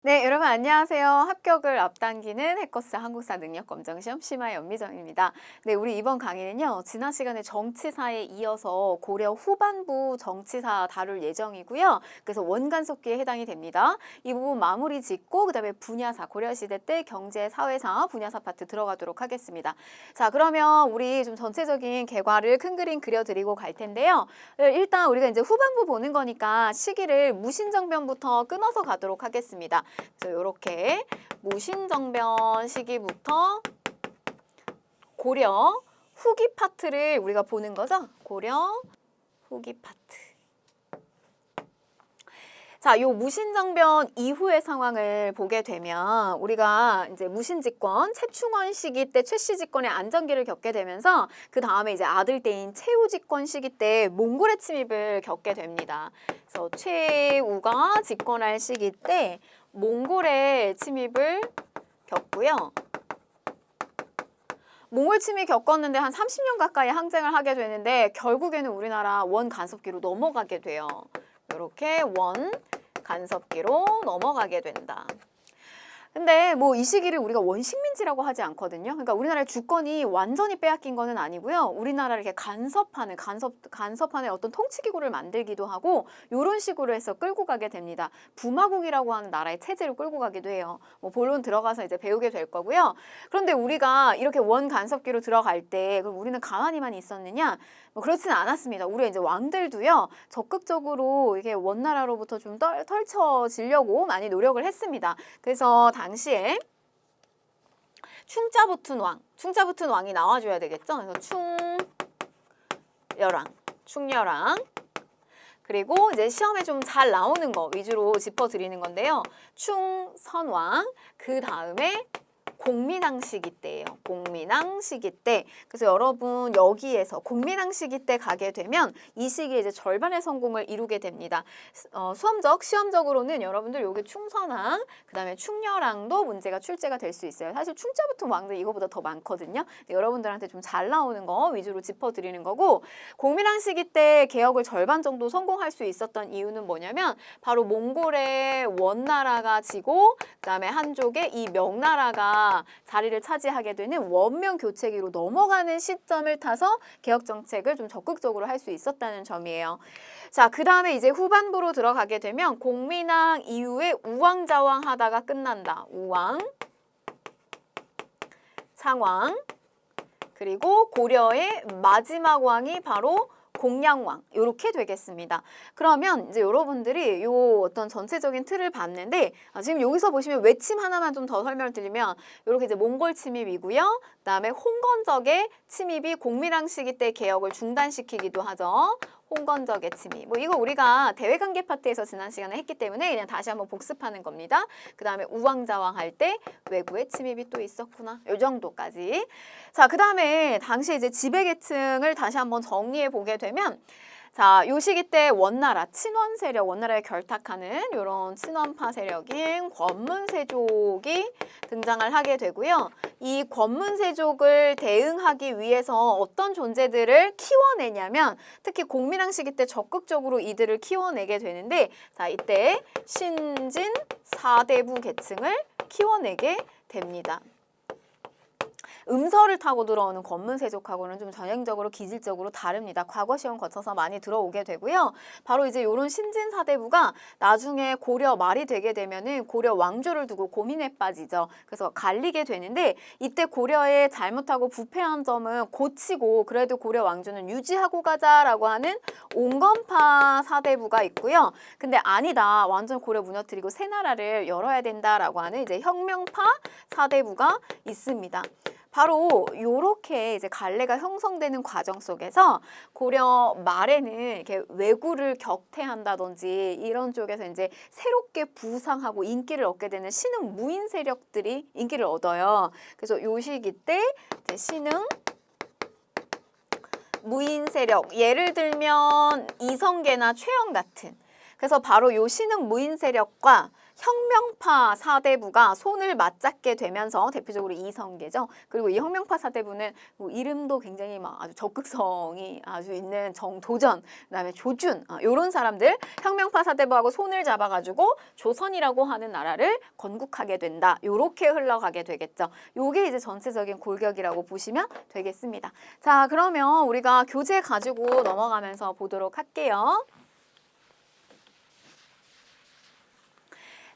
네, 여러분 안녕하세요. 합격을 앞당기는 해커스 한국사 능력검정시험 심화 연미정입니다. 네, 우리 이번 강의는요. 지난 시간에 정치사에 이어서 고려 후반부 정치사 다룰 예정이고요. 그래서 원간섭기에 해당이 됩니다. 이 부분 마무리 짓고 그다음에 분야사, 고려시대 때 경제, 사회사, 분야사 파트 들어가도록 하겠습니다. 자, 그러면 우리 좀 전체적인 개괄을 큰 그림 그려드리고 갈 텐데요. 일단 우리가 이제 후반부 보는 거니까 시기를 무신정변부터 끊어서 가도록 하겠습니다. 그래서 이렇게 무신정변 시기부터 고려 후기 파트를 우리가 보는 거죠. 고려 후기 파트. 자, 요 무신정변 이후의 상황을 보게 되면 우리가 이제 무신집권 최충원 시기 때 최씨 집권의 안정기를 겪게 되면서 그 다음에 이제 아들 때인 최우 집권 시기 때 몽골의 침입을 겪게 됩니다. 그래서 최우가 집권할 시기 때 몽골의 침입을 겪고요. 몽골 침입 겪었는데 한 30년 가까이 항쟁을 하게 되는데 결국에는 우리나라 원 간섭기로 넘어가게 돼요. 이렇게 원 간섭기로 넘어가게 된다. 근데 뭐 이 시기를 우리가 원식민지라고 하지 않거든요. 그러니까 우리나라의 주권이 완전히 빼앗긴 거는 아니고요. 우리나라를 이렇게 간섭하는 어떤 통치기구를 만들기도 하고 이런 식으로 해서 끌고 가게 됩니다. 부마국이라고 하는 나라의 체제로 끌고 가기도 해요. 뭐 본론 들어가서 이제 배우게 될 거고요. 그런데 우리가 이렇게 원 간섭기로 들어갈 때 그럼 우리는 가만히만 있었느냐? 뭐 그렇지는 않았습니다. 우리 이제 왕들도요. 적극적으로 이게 원나라로부터 좀 털쳐지려고 많이 노력을 했습니다. 그래서 당시에 충자 붙은 왕이 나와줘야 되겠죠. 그래서 충여랑 그리고 이제 시험에 좀 잘 나오는 거 위주로 짚어드리는 건데요. 충선왕 그 다음에 공민왕 시기 때예요. 공민왕 시기 때. 그래서 여러분 여기에서 공민왕 시기 때 가게 되면 이 시기에 이제 절반의 성공을 이루게 됩니다. 시험적으로는 여러분들 여기 충선왕, 그다음에 충렬왕도 문제가 출제가 될 수 있어요. 사실 충자부터 왕들 이거보다 더 많거든요. 여러분들한테 좀 잘 나오는 거 위주로 짚어드리는 거고 공민왕 시기 때 개혁을 절반 정도 성공할 수 있었던 이유는 뭐냐면 바로 몽골의 원나라가 지고 그다음에 한족의 이 명나라가 자리를 차지하게 되는 원명 교체기로 넘어가는 시점을 타서 개혁 정책을 좀 적극적으로 할 수 있었다는 점이에요. 자, 그 다음에 이제 후반부로 들어가게 되면 공민왕 이후에 우왕좌왕 하다가 끝난다. 우왕, 상왕, 그리고 고려의 마지막 왕이 바로 공양왕 이렇게 되겠습니다. 그러면 이제 여러분들이 요 어떤 전체적인 틀을 봤는데 지금 여기서 보시면 외침 하나만 좀 더 설명을 드리면 이렇게 이제 몽골 침입이고요. 그다음에 홍건적의 침입이 공민왕 시기 때 개혁을 중단시키기도 하죠. 홍건적의 침입. 뭐 이거 우리가 대외관계 파트에서 지난 시간에 했기 때문에 그냥 다시 한번 복습하는 겁니다. 그다음에 우왕좌왕 할 때 외구의 침입이 또 있었구나. 요 정도까지. 자, 그다음에 당시 이제 지배계층을 다시 한번 정리해 보게 되면 자, 요 시기 때 원나라, 친원 세력, 원나라에 결탁하는 이런 친원파 세력인 권문세족이 등장을 하게 되고요. 이 권문세족을 대응하기 위해서 어떤 존재들을 키워내냐면 특히 공민왕 시기 때 적극적으로 이들을 키워내게 되는데 자, 이때 신진 사대부 계층을 키워내게 됩니다. 음서를 타고 들어오는 권문세족하고는 좀 전형적으로 기질적으로 다릅니다. 과거 시험 거쳐서 많이 들어오게 되고요. 바로 이제 이런 신진사대부가 나중에 고려 말이 되게 되면은 고려 왕조를 두고 고민에 빠지죠. 그래서 갈리게 되는데 이때 고려의 잘못하고 부패한 점은 고치고 그래도 고려 왕조는 유지하고 가자라고 하는 옹건파 사대부가 있고요. 근데 아니다. 완전 고려 무너뜨리고 새 나라를 열어야 된다라고 하는 이제 혁명파 사대부가 있습니다. 바로 요렇게 이제 갈래가 형성되는 과정 속에서 고려 말에는 이렇게 왜구를 격퇴한다든지 이런 쪽에서 이제 새롭게 부상하고 인기를 얻게 되는 신흥 무인 세력들이 인기를 얻어요. 그래서 요 시기 때 이제 신흥 무인 세력, 예를 들면 이성계나 최영 같은 그래서 바로 요 신흥 무인 세력과 혁명파 사대부가 손을 맞잡게 되면서 대표적으로 이성계죠. 그리고 이 혁명파 사대부는 뭐 이름도 굉장히 막 아주 적극성이 아주 있는 정도전, 그다음에 조준 이런 사람들 혁명파 사대부하고 손을 잡아가지고 조선이라고 하는 나라를 건국하게 된다. 요렇게 흘러가게 되겠죠. 요게 이제 전체적인 골격이라고 보시면 되겠습니다. 자, 그러면 우리가 교재 가지고 넘어가면서 보도록 할게요.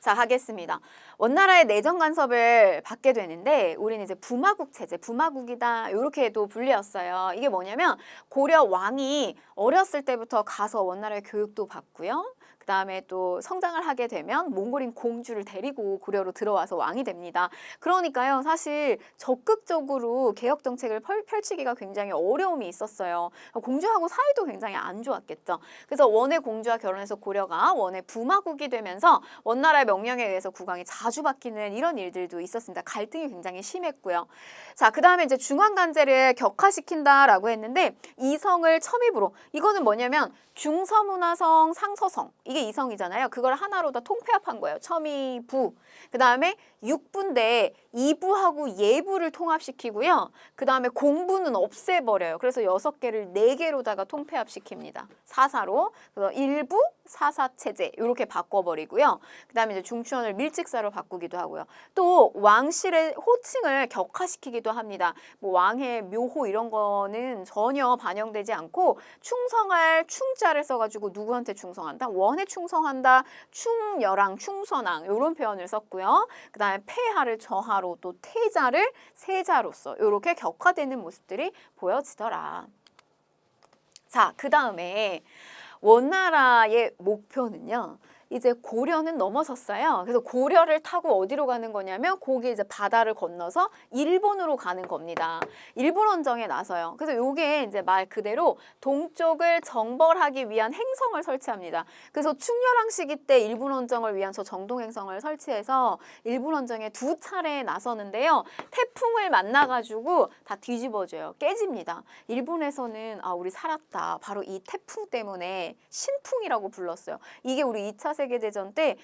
자, 하겠습니다. 원나라의 내정 간섭을 받게 되는데 우리는 이제 부마국 체제, 부마국이다 이렇게도 불리었어요. 이게 뭐냐면 고려 왕이 어렸을 때부터 가서 원나라의 교육도 받고요. 그 다음에 또 성장을 하게 되면 몽골인 공주를 데리고 고려로 들어와서 왕이 됩니다. 그러니까요, 사실 적극적으로 개혁 정책을 펼치기가 굉장히 어려움이 있었어요. 공주하고 사이도 굉장히 안 좋았겠죠. 그래서 원의 공주와 결혼해서 고려가 원의 부마국이 되면서 원나라의 명령에 의해서 국왕이 자주 바뀌는 이런 일들도 있었습니다. 갈등이 굉장히 심했고요. 자, 그 다음에 이제 중앙간제를 격화시킨다라고 했는데 이성을 첨입으로, 이거는 뭐냐면 중서문화성, 상서성, 이게 이성이잖아요. 그걸 하나로 다 통폐합한 거예요. 첨이부. 그 다음에 육부인데 이부하고 예부를 통합시키고요. 그 다음에 공부는 없애버려요. 그래서 6개를 4개로다가 통폐합시킵니다. 사사로. 그래서 일부, 사사체제 이렇게 바꿔버리고요. 그 다음에 이제 중추원을 밀직사로 바꾸기도 하고요. 또 왕실의 호칭을 격화시키기도 합니다. 뭐 왕의 묘호 이런 거는 전혀 반영되지 않고 충성할 충자를 써가지고 누구한테 충성한다? 원에 충성한다. 충여랑, 충선왕 이런 표현을 썼고요. 그 다음에 폐하를 저하로, 또 태자를 세자로서 이렇게 격화되는 모습들이 보여지더라. 자, 그 다음에 원나라의 목표는요. 이제 고려는 넘어섰어요. 그래서 고려를 타고 어디로 가는 거냐면 거기 이제 바다를 건너서 일본으로 가는 겁니다. 일본 원정에 나서요. 그래서 요게 이제 말 그대로 동쪽을 정벌하기 위한 행성을 설치합니다. 그래서 충렬왕 시기 때 일본 원정을 위한 저 정동 행성을 설치해서 일본 원정에 2차례 나서는데요. 태풍을 만나가지고 다 뒤집어져요. 깨집니다. 일본에서는 아, 우리 살았다. 바로 이 태풍 때문에 신풍이라고 불렀어요. 이게 우리 2차 세계대전 때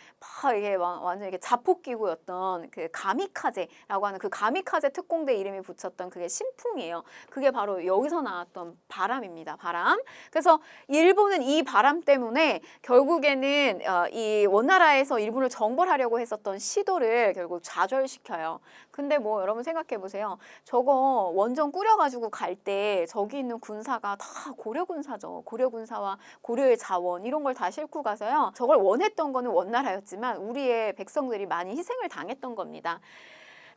막 이게 완전 이게 자폭기구였던 그 가미카제라고 하는 그 가미카제 특공대 이름이 붙였던 그게 신풍이에요. 그게 바로 여기서 나왔던 바람입니다. 바람. 그래서 일본은 이 바람 때문에 결국에는 이 원나라에서 일본을 정벌하려고 했었던 시도를 결국 좌절시켜요. 근데 뭐 여러분 생각해 보세요. 저거 원정 꾸려가지고 갈 때 저기 있는 군사가 다 고려 군사죠. 고려 군사와 고려의 자원 이런 걸 다 싣고 가서요. 저걸 원했던 거는 원나라였지만 우리의 백성들이 많이 희생을 당했던 겁니다.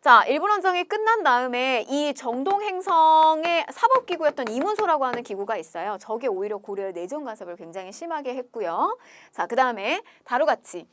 자, 일본 원정이 끝난 다음에 이 정동 행성의 사법기구였던 이문소라고 하는 기구가 있어요. 저게 오히려 고려의 내정 간섭을 굉장히 심하게 했고요. 자, 그 다음에 다루가치.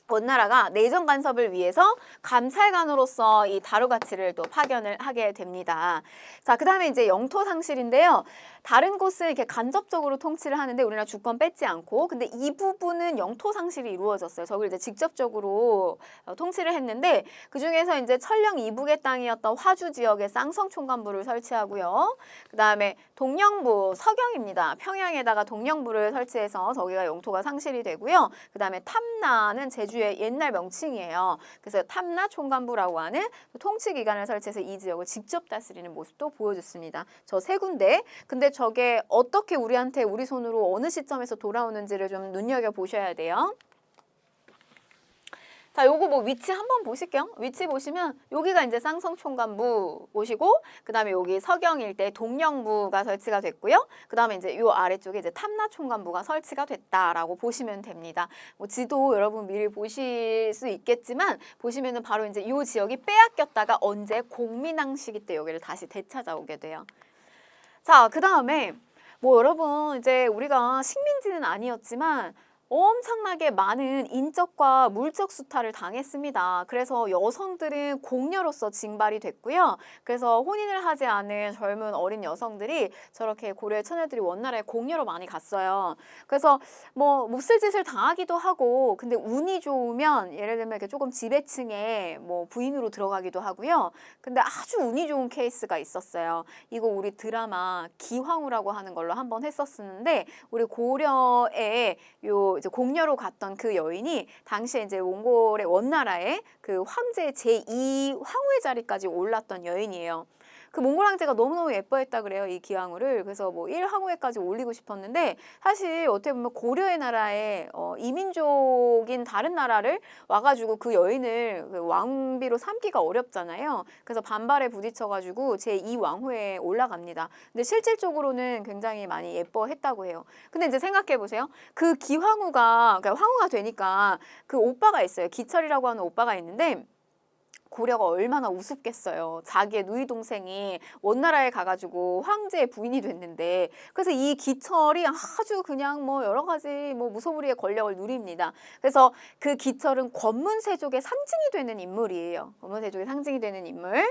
원나라가 내정 간섭을 위해서 감찰관으로서 이 다루가치를 또 파견을 하게 됩니다. 자, 그 다음에 이제 영토 상실인데요. 다른 곳은 이렇게 간접적으로 통치를 하는데 우리나라 주권 뺏지 않고, 근데 이 부분은 영토 상실이 이루어졌어요. 저걸 이제 직접적으로 통치를 했는데 그 중에서 이제 천령 이북의 땅이었던 화주 지역에 쌍성 총관부를 설치하고요. 그 다음에 동령부 서경입니다. 평양에다가 동령부를 설치해서 저기가 영토가 상실이 되고요. 그 다음에 탐나는 제주의 옛날 명칭이에요. 그래서 탐나 총관부라고 하는 통치 기관을 설치해서 이 지역을 직접 다스리는 모습도 보여줬습니다. 저 3군데. 근데 저게 어떻게 우리한테 우리 손으로 어느 시점에서 돌아오는지를 좀 눈여겨보셔야 돼요. 자, 요거 뭐 위치 한번 보실게요. 위치 보시면 여기가 이제 쌍성총관부 오시고, 그 다음에 여기 서경 일대 동령부가 설치가 됐고요. 그 다음에 이제 요 아래쪽에 이제 탐라총관부가 설치가 됐다라고 보시면 됩니다. 뭐 지도 여러분 미리 보실 수 있겠지만 보시면은 바로 이제 요 지역이 빼앗겼다가 언제 공민왕 시기 때 여기를 다시 되찾아오게 돼요. 자, 그 다음에 뭐 여러분 이제 우리가 식민지는 아니었지만 엄청나게 많은 인적과 물적 수탈을 당했습니다. 그래서 여성들은 공녀로서 징발이 됐고요. 그래서 혼인을 하지 않은 젊은 어린 여성들이 저렇게 고려의 처녀들이 원나라에 공녀로 많이 갔어요. 그래서 뭐 몹쓸 짓을 당하기도 하고, 근데 운이 좋으면 예를 들면 이렇게 조금 지배층에 뭐 부인으로 들어가기도 하고요. 근데 아주 운이 좋은 케이스가 있었어요. 이거 우리 드라마 기황후라고 하는 걸로 한번 했었는데 우리 고려의 요 몽골로 이제 공여로 갔던 그 여인이 당시에 이제 몽골의 원나라의 그 황제 제2 황후의 자리까지 올랐던 여인이에요. 그 몽골 황제가 너무너무 예뻐했다 그래요, 이 기왕후를. 그래서 뭐 1황후에까지 올리고 싶었는데 사실 어떻게 보면 고려의 나라에 이민족인 다른 나라를 와가지고 그 여인을 그 왕비로 삼기가 어렵잖아요. 그래서 반발에 부딪혀가지고 제2왕후에 올라갑니다. 근데 실질적으로는 굉장히 많이 예뻐했다고 해요. 근데 이제 생각해보세요. 그 기황후가, 그러니까 황후가 되니까 그 오빠가 있어요. 기철이라고 하는 오빠가 있는데 고려가 얼마나 우습겠어요. 자기의 누이 동생이 원나라에 가가지고 황제의 부인이 됐는데, 그래서 이 기철이 아주 그냥 뭐 여러 가지 뭐 무소불위의 권력을 누립니다. 그래서 그 기철은 권문세족의 상징이 되는 인물이에요. 권문세족의 상징이 되는 인물.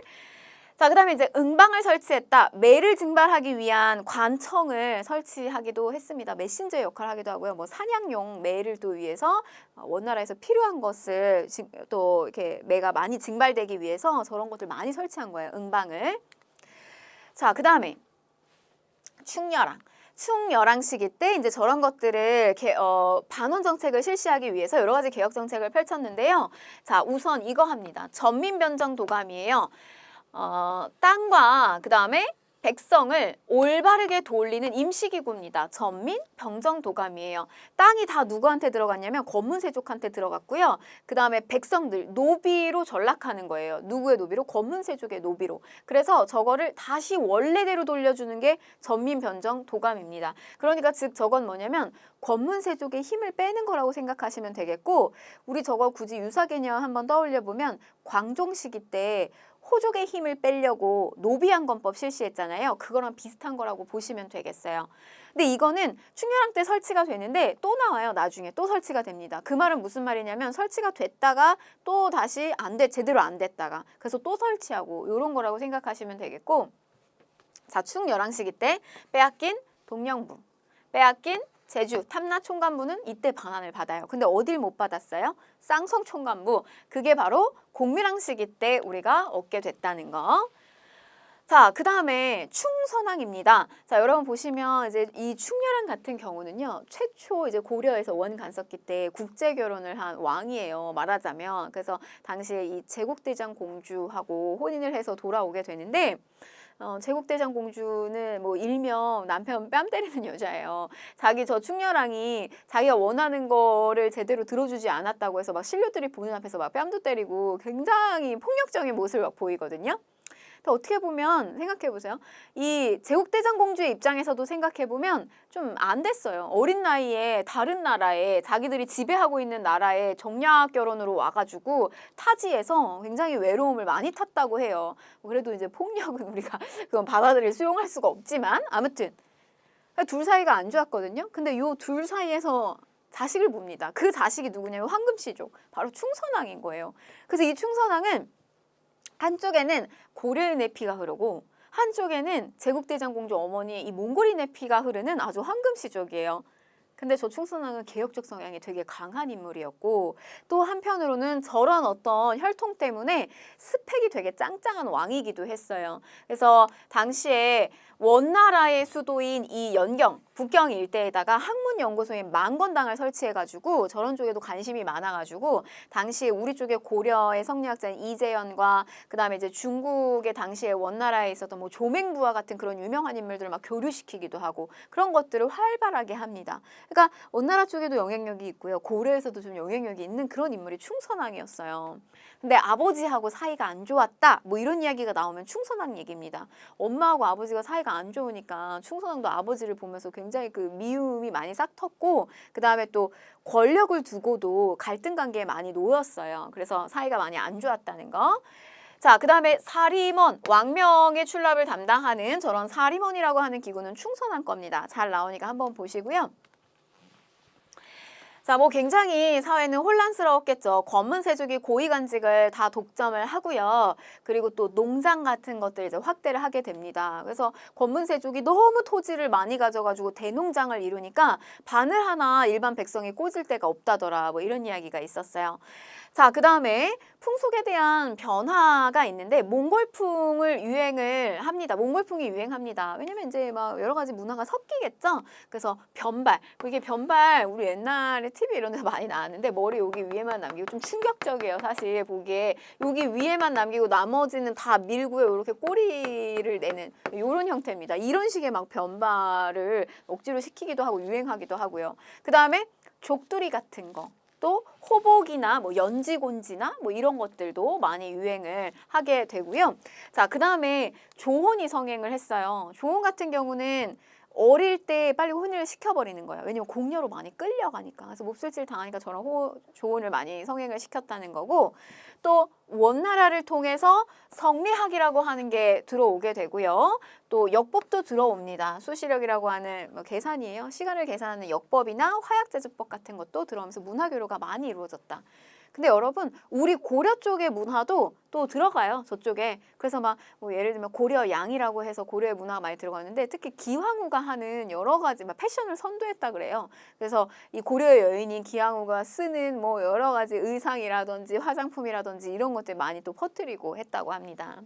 자, 그다음에 이제 응방을 설치했다. 매를 증발하기 위한 관청을 설치하기도 했습니다. 메신저의 역할을 하기도 하고요. 뭐 사냥용 매를 또 위해서 원나라에서 필요한 것을 또 이렇게 매가 많이 증발되기 위해서 저런 것들 많이 설치한 거예요. 응방을. 자, 그다음에 충렬왕. 충렬왕 시기 때 이제 저런 것들을 반원 정책을 실시하기 위해서 여러 가지 개혁 정책을 펼쳤는데요. 자, 우선 이거 합니다. 전민변정 도감이에요. 땅과 그 다음에 백성을 올바르게 돌리는 임시기구입니다. 전민, 병정, 도감이에요. 땅이 다 누구한테 들어갔냐면 권문세족한테 들어갔고요. 그 다음에 백성들, 노비로 전락하는 거예요. 누구의 노비로? 권문세족의 노비로. 그래서 저거를 다시 원래대로 돌려주는 게 전민, 병정, 도감입니다. 그러니까 즉 저건 뭐냐면 권문세족의 힘을 빼는 거라고 생각하시면 되겠고, 우리 저거 굳이 유사 개념 한번 떠올려 보면 광종 시기 때 호족의 힘을 빼려고 노비양건법 실시했잖아요. 그거랑 비슷한 거라고 보시면 되겠어요. 근데 이거는 충렬왕 때 설치가 되는데 또 나와요. 나중에 또 설치가 됩니다. 그 말은 무슨 말이냐면 설치가 됐다가 또 다시 제대로 안 됐다가 그래서 또 설치하고 이런 거라고 생각하시면 되겠고, 자, 충렬왕 시기 때 빼앗긴 동령부, 빼앗긴 제주 탐라 총관부는 이때 반환을 받아요. 근데 어딜 못 받았어요? 쌍성 총관부. 그게 바로 공밀왕 시기 때 우리가 얻게 됐다는 거. 자, 그 다음에 충선왕입니다. 자, 여러분 보시면 이제 이 충렬왕 같은 경우는요, 최초 이제 고려에서 원간섭기 때 국제 결혼을 한 왕이에요. 말하자면. 그래서 당시에 이 제국대장 공주하고 혼인을 해서 돌아오게 되는데, 제국대장 공주는 뭐 일명 남편 뺨 때리는 여자예요. 자기 저 충렬왕이 자기가 원하는 거를 제대로 들어주지 않았다고 해서 막 신료들이 보는 앞에서 막 뺨도 때리고 굉장히 폭력적인 모습을 막 보이거든요. 어떻게 보면 생각해보세요. 이 제국대장 공주의 입장에서도 생각해보면 좀 안 됐어요. 어린 나이에 다른 나라에 자기들이 지배하고 있는 나라에 정략 결혼으로 와가지고 타지에서 굉장히 외로움을 많이 탔다고 해요. 그래도 이제 폭력은 우리가 그건 받아들일 수용할 수가 없지만 아무튼 둘 사이가 안 좋았거든요. 근데 요 둘 사이에서 자식을 봅니다. 그 자식이 누구냐면 황금씨족, 바로 충선왕인 거예요. 그래서 이 충선왕은 한쪽에는 고려인의 피가 흐르고 한쪽에는 제국대장 공주 어머니 이 몽골인의 피가 흐르는 아주 황금씨족이에요. 근데 저 충선왕은 개혁적 성향이 되게 강한 인물이었고, 또 한편으로는 저런 어떤 혈통 때문에 스펙이 되게 짱짱한 왕이기도 했어요. 그래서 당시에 원나라의 수도인 이 연경, 북경 일대에다가 학문연구소인 만건당을 설치해가지고 저런 쪽에도 관심이 많아가지고 당시에 우리 쪽에 고려의 성리학자인 이재현과 그 다음에 이제 중국의 당시에 원나라에 있었던 뭐 조맹부와 같은 그런 유명한 인물들을 막 교류시키기도 하고 그런 것들을 활발하게 합니다. 그러니까 원나라 쪽에도 영향력이 있고요. 고려에서도 좀 영향력이 있는 그런 인물이 충선왕이었어요. 근데 아버지하고 사이가 안 좋았다 뭐 이런 이야기가 나오면 충선왕 얘기입니다. 엄마하고 아버지가 사이가 안 좋으니까 충선왕도 아버지를 보면서 굉장히 그 미움이 많이 싹 텄고, 그 다음에 또 권력을 두고도 갈등 관계에 많이 놓였어요. 그래서 사이가 많이 안 좋았다는 거. 자, 그 다음에 사림원, 왕명의 출납을 담당하는 저런 사림원이라고 하는 기구는 충선왕 겁니다. 잘 나오니까 한번 보시고요. 자, 뭐 굉장히 사회는 혼란스러웠겠죠. 권문세족이 고위관직을 다 독점을 하고요. 그리고 또 농장 같은 것들 이제 확대를 하게 됩니다. 그래서 권문세족이 너무 토지를 많이 가져가지고 대농장을 이루니까 바늘 하나 일반 백성이 꽂을 데가 없다더라. 뭐 이런 이야기가 있었어요. 자, 그 다음에 풍속에 대한 변화가 있는데 몽골풍을 유행을 합니다. 몽골풍이 유행합니다. 왜냐면 이제 막 여러 가지 문화가 섞이겠죠. 그래서 변발. 이게 변발 우리 옛날에 TV 이런 데서 많이 나왔는데 머리 여기 위에만 남기고 좀 충격적이에요. 사실 보기에 여기 위에만 남기고 나머지는 다 밀고요. 이렇게 꼬리를 내는 이런 형태입니다. 이런 식의 막 변발을 억지로 시키기도 하고 유행하기도 하고요. 그 다음에 족두리 같은 거. 또 호복이나 뭐 연지곤지나 뭐 이런 것들도 많이 유행을 하게 되고요. 자, 그 다음에 조혼이 성행을 했어요. 조혼 같은 경우는 어릴 때 빨리 혼인을 시켜버리는 거예요. 왜냐면 공녀로 많이 끌려가니까. 그래서 몹쓸질 당하니까 저런 조혼을 많이 성행을 시켰다는 거고, 또 원나라를 통해서 성리학이라고 하는 게 들어오게 되고요. 또 역법도 들어옵니다. 수시력이라고 하는 뭐 계산이에요. 시간을 계산하는 역법이나 화약제조법 같은 것도 들어오면서 문화교류가 많이 이루어졌다. 근데 여러분 우리 고려 쪽의 문화도 또 들어가요. 저쪽에. 그래서 막 뭐 예를 들면 고려양이라고 해서 고려의 문화가 많이 들어가는데 특히 기황후가 하는 여러 가지 막 패션을 선도했다 그래요. 그래서 이 고려의 여인인 기황후가 쓰는 뭐 여러 가지 의상이라든지 화장품이라든지 이런 것들 많이 또 퍼뜨리고 했다고 합니다.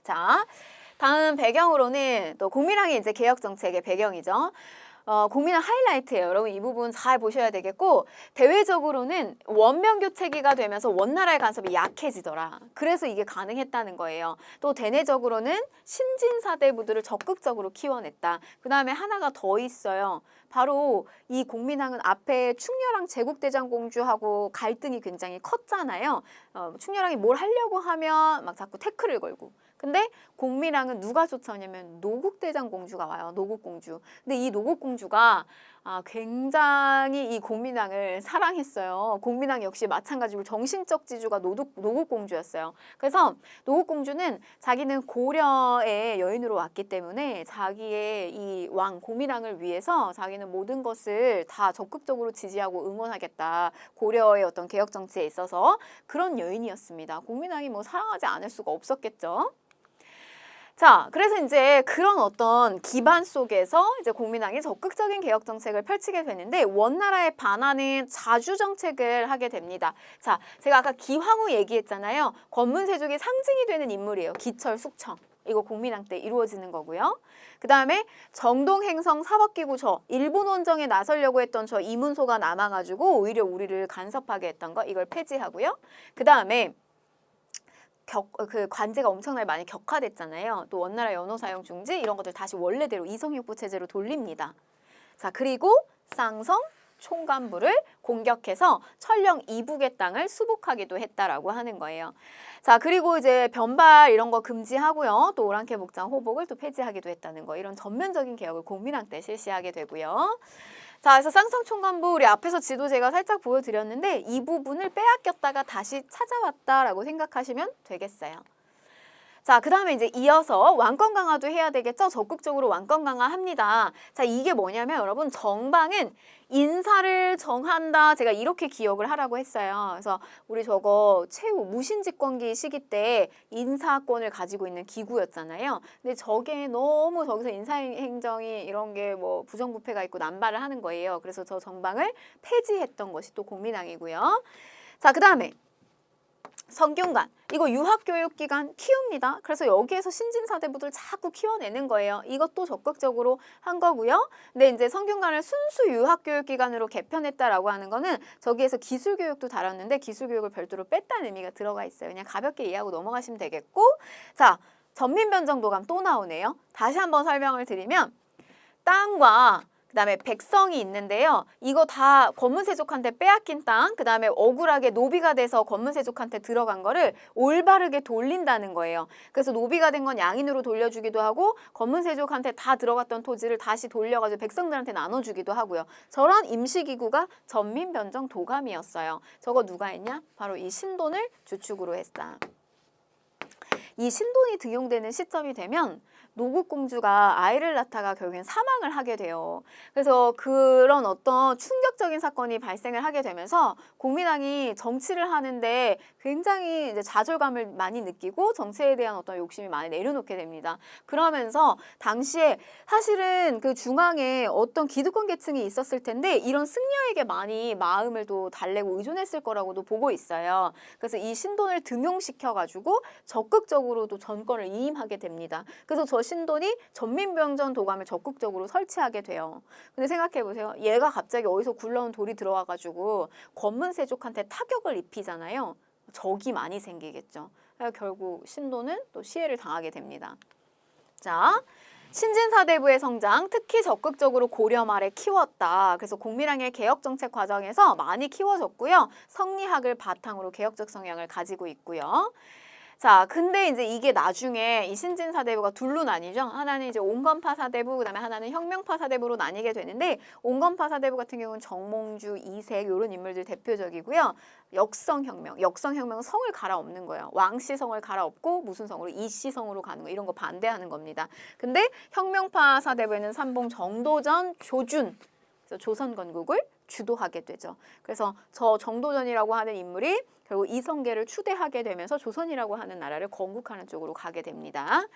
자, 다음 배경으로는 또 국민학이 이제 개혁정책의 배경이죠. 국민학 하이라이트예요. 여러분 이 부분 잘 보셔야 되겠고, 대외적으로는 원명교체기가 되면서 원나라의 간섭이 약해지더라. 그래서 이게 가능했다는 거예요. 또 대내적으로는 신진사대부들을 적극적으로 키워냈다. 그 다음에 하나가 더 있어요. 바로 이 공민왕은 앞에 충렬왕 제국대장공주하고 갈등이 굉장히 컸잖아요. 충렬왕이 뭘 하려고 하면 막 자꾸 태클을 걸고. 근데 공민왕은 누가 쫓아오냐면 노국대장공주가 와요. 노국공주. 근데 이 노국공주가 굉장히 이 공민왕을 사랑했어요. 공민왕 역시 마찬가지로 정신적 지주가 노국공주였어요. 그래서 노국공주는 자기는 고려의 여인으로 왔기 때문에 자기의 이 왕 공민왕을 위해서 자기는 모든 것을 다 적극적으로 지지하고 응원하겠다. 고려의 어떤 개혁 정치에 있어서 그런 여인이었습니다. 공민왕이 뭐 사랑하지 않을 수가 없었겠죠. 자, 그래서 이제 그런 어떤 기반 속에서 이제 공민왕이 적극적인 개혁 정책을 펼치게 되는데 원나라에 반하는 자주 정책을 하게 됩니다. 자, 제가 아까 기황후 얘기했잖아요. 권문세족이 상징이 되는 인물이에요. 기철, 숙청. 이거 공민왕 때 이루어지는 거고요. 그 다음에 정동행성 사법기구 일본 원정에 나서려고 했던 이문소가 남아가지고 오히려 우리를 간섭하게 했던 거 이걸 폐지하고요. 그 다음에 그 관제가 엄청나게 많이 격화됐잖아요. 또 원나라 연호 사용 중지 이런 것들 다시 원래대로 이성육부 체제로 돌립니다. 자, 그리고 쌍성 총관부를 공격해서 천령 이북의 땅을 수복하기도 했다라고 하는 거예요. 자, 그리고 이제 변발 이런 거 금지하고요. 또 오랑캐 목장 호복을 또 폐지하기도 했다는 거. 이런 전면적인 개혁을 공민왕 때 실시하게 되고요. 자, 그래서 쌍성총관부 우리 앞에서 지도 제가 살짝 보여드렸는데 이 부분을 빼앗겼다가 다시 찾아왔다라고 생각하시면 되겠어요. 자, 그 다음에 이제 이어서 왕권 강화도 해야 되겠죠? 적극적으로 왕권 강화합니다. 자, 이게 뭐냐면 여러분 정방은 인사를 정한다. 제가 이렇게 기억을 하라고 했어요. 그래서 우리 저거 최후 무신집권기 시기 때 인사권을 가지고 있는 기구였잖아요. 근데 저게 너무 저기서 인사행정이 이런 게 뭐 부정부패가 있고 남발을 하는 거예요. 그래서 저 정방을 폐지했던 것이 또 공민왕이고요. 자, 그 다음에 성균관. 이거 유학교육기관 키웁니다. 그래서 여기에서 신진사대부들 자꾸 키워내는 거예요. 이것도 적극적으로 한 거고요. 근데 이제 성균관을 순수 유학교육기관으로 개편했다라고 하는 거는 저기에서 기술교육도 다뤘는데 기술교육을 별도로 뺐다는 의미가 들어가 있어요. 그냥 가볍게 이해하고 넘어가시면 되겠고, 자, 전민변정도감 또 나오네요. 다시 한번 설명을 드리면 땅과 그 다음에 백성이 있는데요. 이거 다 권문세족한테 빼앗긴 땅, 그 다음에 억울하게 노비가 돼서 권문세족한테 들어간 거를 올바르게 돌린다는 거예요. 그래서 노비가 된 건 양인으로 돌려주기도 하고 권문세족한테 다 들어갔던 토지를 다시 돌려가지고 백성들한테 나눠주기도 하고요. 저런 임시기구가 전민변정도감이었어요. 저거 누가 했냐? 바로 이 신돈을 주축으로 했다. 이 신돈이 등용되는 시점이 되면 노국공주가 아이를 낳다가 결국엔 사망을 하게 돼요. 그래서 그런 어떤 충격적인 사건이 발생을 하게 되면서 공민왕이 정치를 하는데 굉장히 이제 좌절감을 많이 느끼고 정치에 대한 어떤 욕심이 많이 내려놓게 됩니다. 그러면서 당시에 사실은 그 중앙에 어떤 기득권 계층이 있었을 텐데 이런 승려에게 많이 마음을 또 달래고 의존했을 거라고도 보고 있어요. 그래서 이 신돈을 등용시켜가지고 적극적으로도 정권을 이임하게 됩니다. 그래서 저 신돈이 전민병전 도감을 적극적으로 설치하게 돼요. 근데 생각해보세요. 얘가 갑자기 어디서 굴러온 돌이 들어와가지고 권문세족한테 타격을 입히잖아요. 적이 많이 생기겠죠. 결국 신돈은 또 시해를 당하게 됩니다. 자, 신진사대부의 성장, 특히 적극적으로 고려 말에 키웠다. 그래서 공민왕의 개혁정책 과정에서 많이 키워졌고요. 성리학을 바탕으로 개혁적 성향을 가지고 있고요. 자, 근데 이제 이게 나중에 이 신진사대부가 둘로 나뉘죠. 하나는 이제 온건파 사대부, 그다음에 하나는 혁명파 사대부로 나뉘게 되는데 온건파 사대부 같은 경우는 정몽주, 이색 이런 인물들 대표적이고요. 역성혁명은 성을 갈아엎는 거예요. 왕씨 성을 갈아엎고 무슨 성으로? 이씨 성으로 가는 거 이런 거 반대하는 겁니다. 근데 혁명파 사대부에는 삼봉 정도전, 조준, 그래서 조선 건국을 주도하게 되죠. 그래서 저 정도전이라고 하는 인물이 결국 이성계를 추대하게 되면서 조선이라고 하는 나라를 건국하는 쪽으로 가게 됩니다.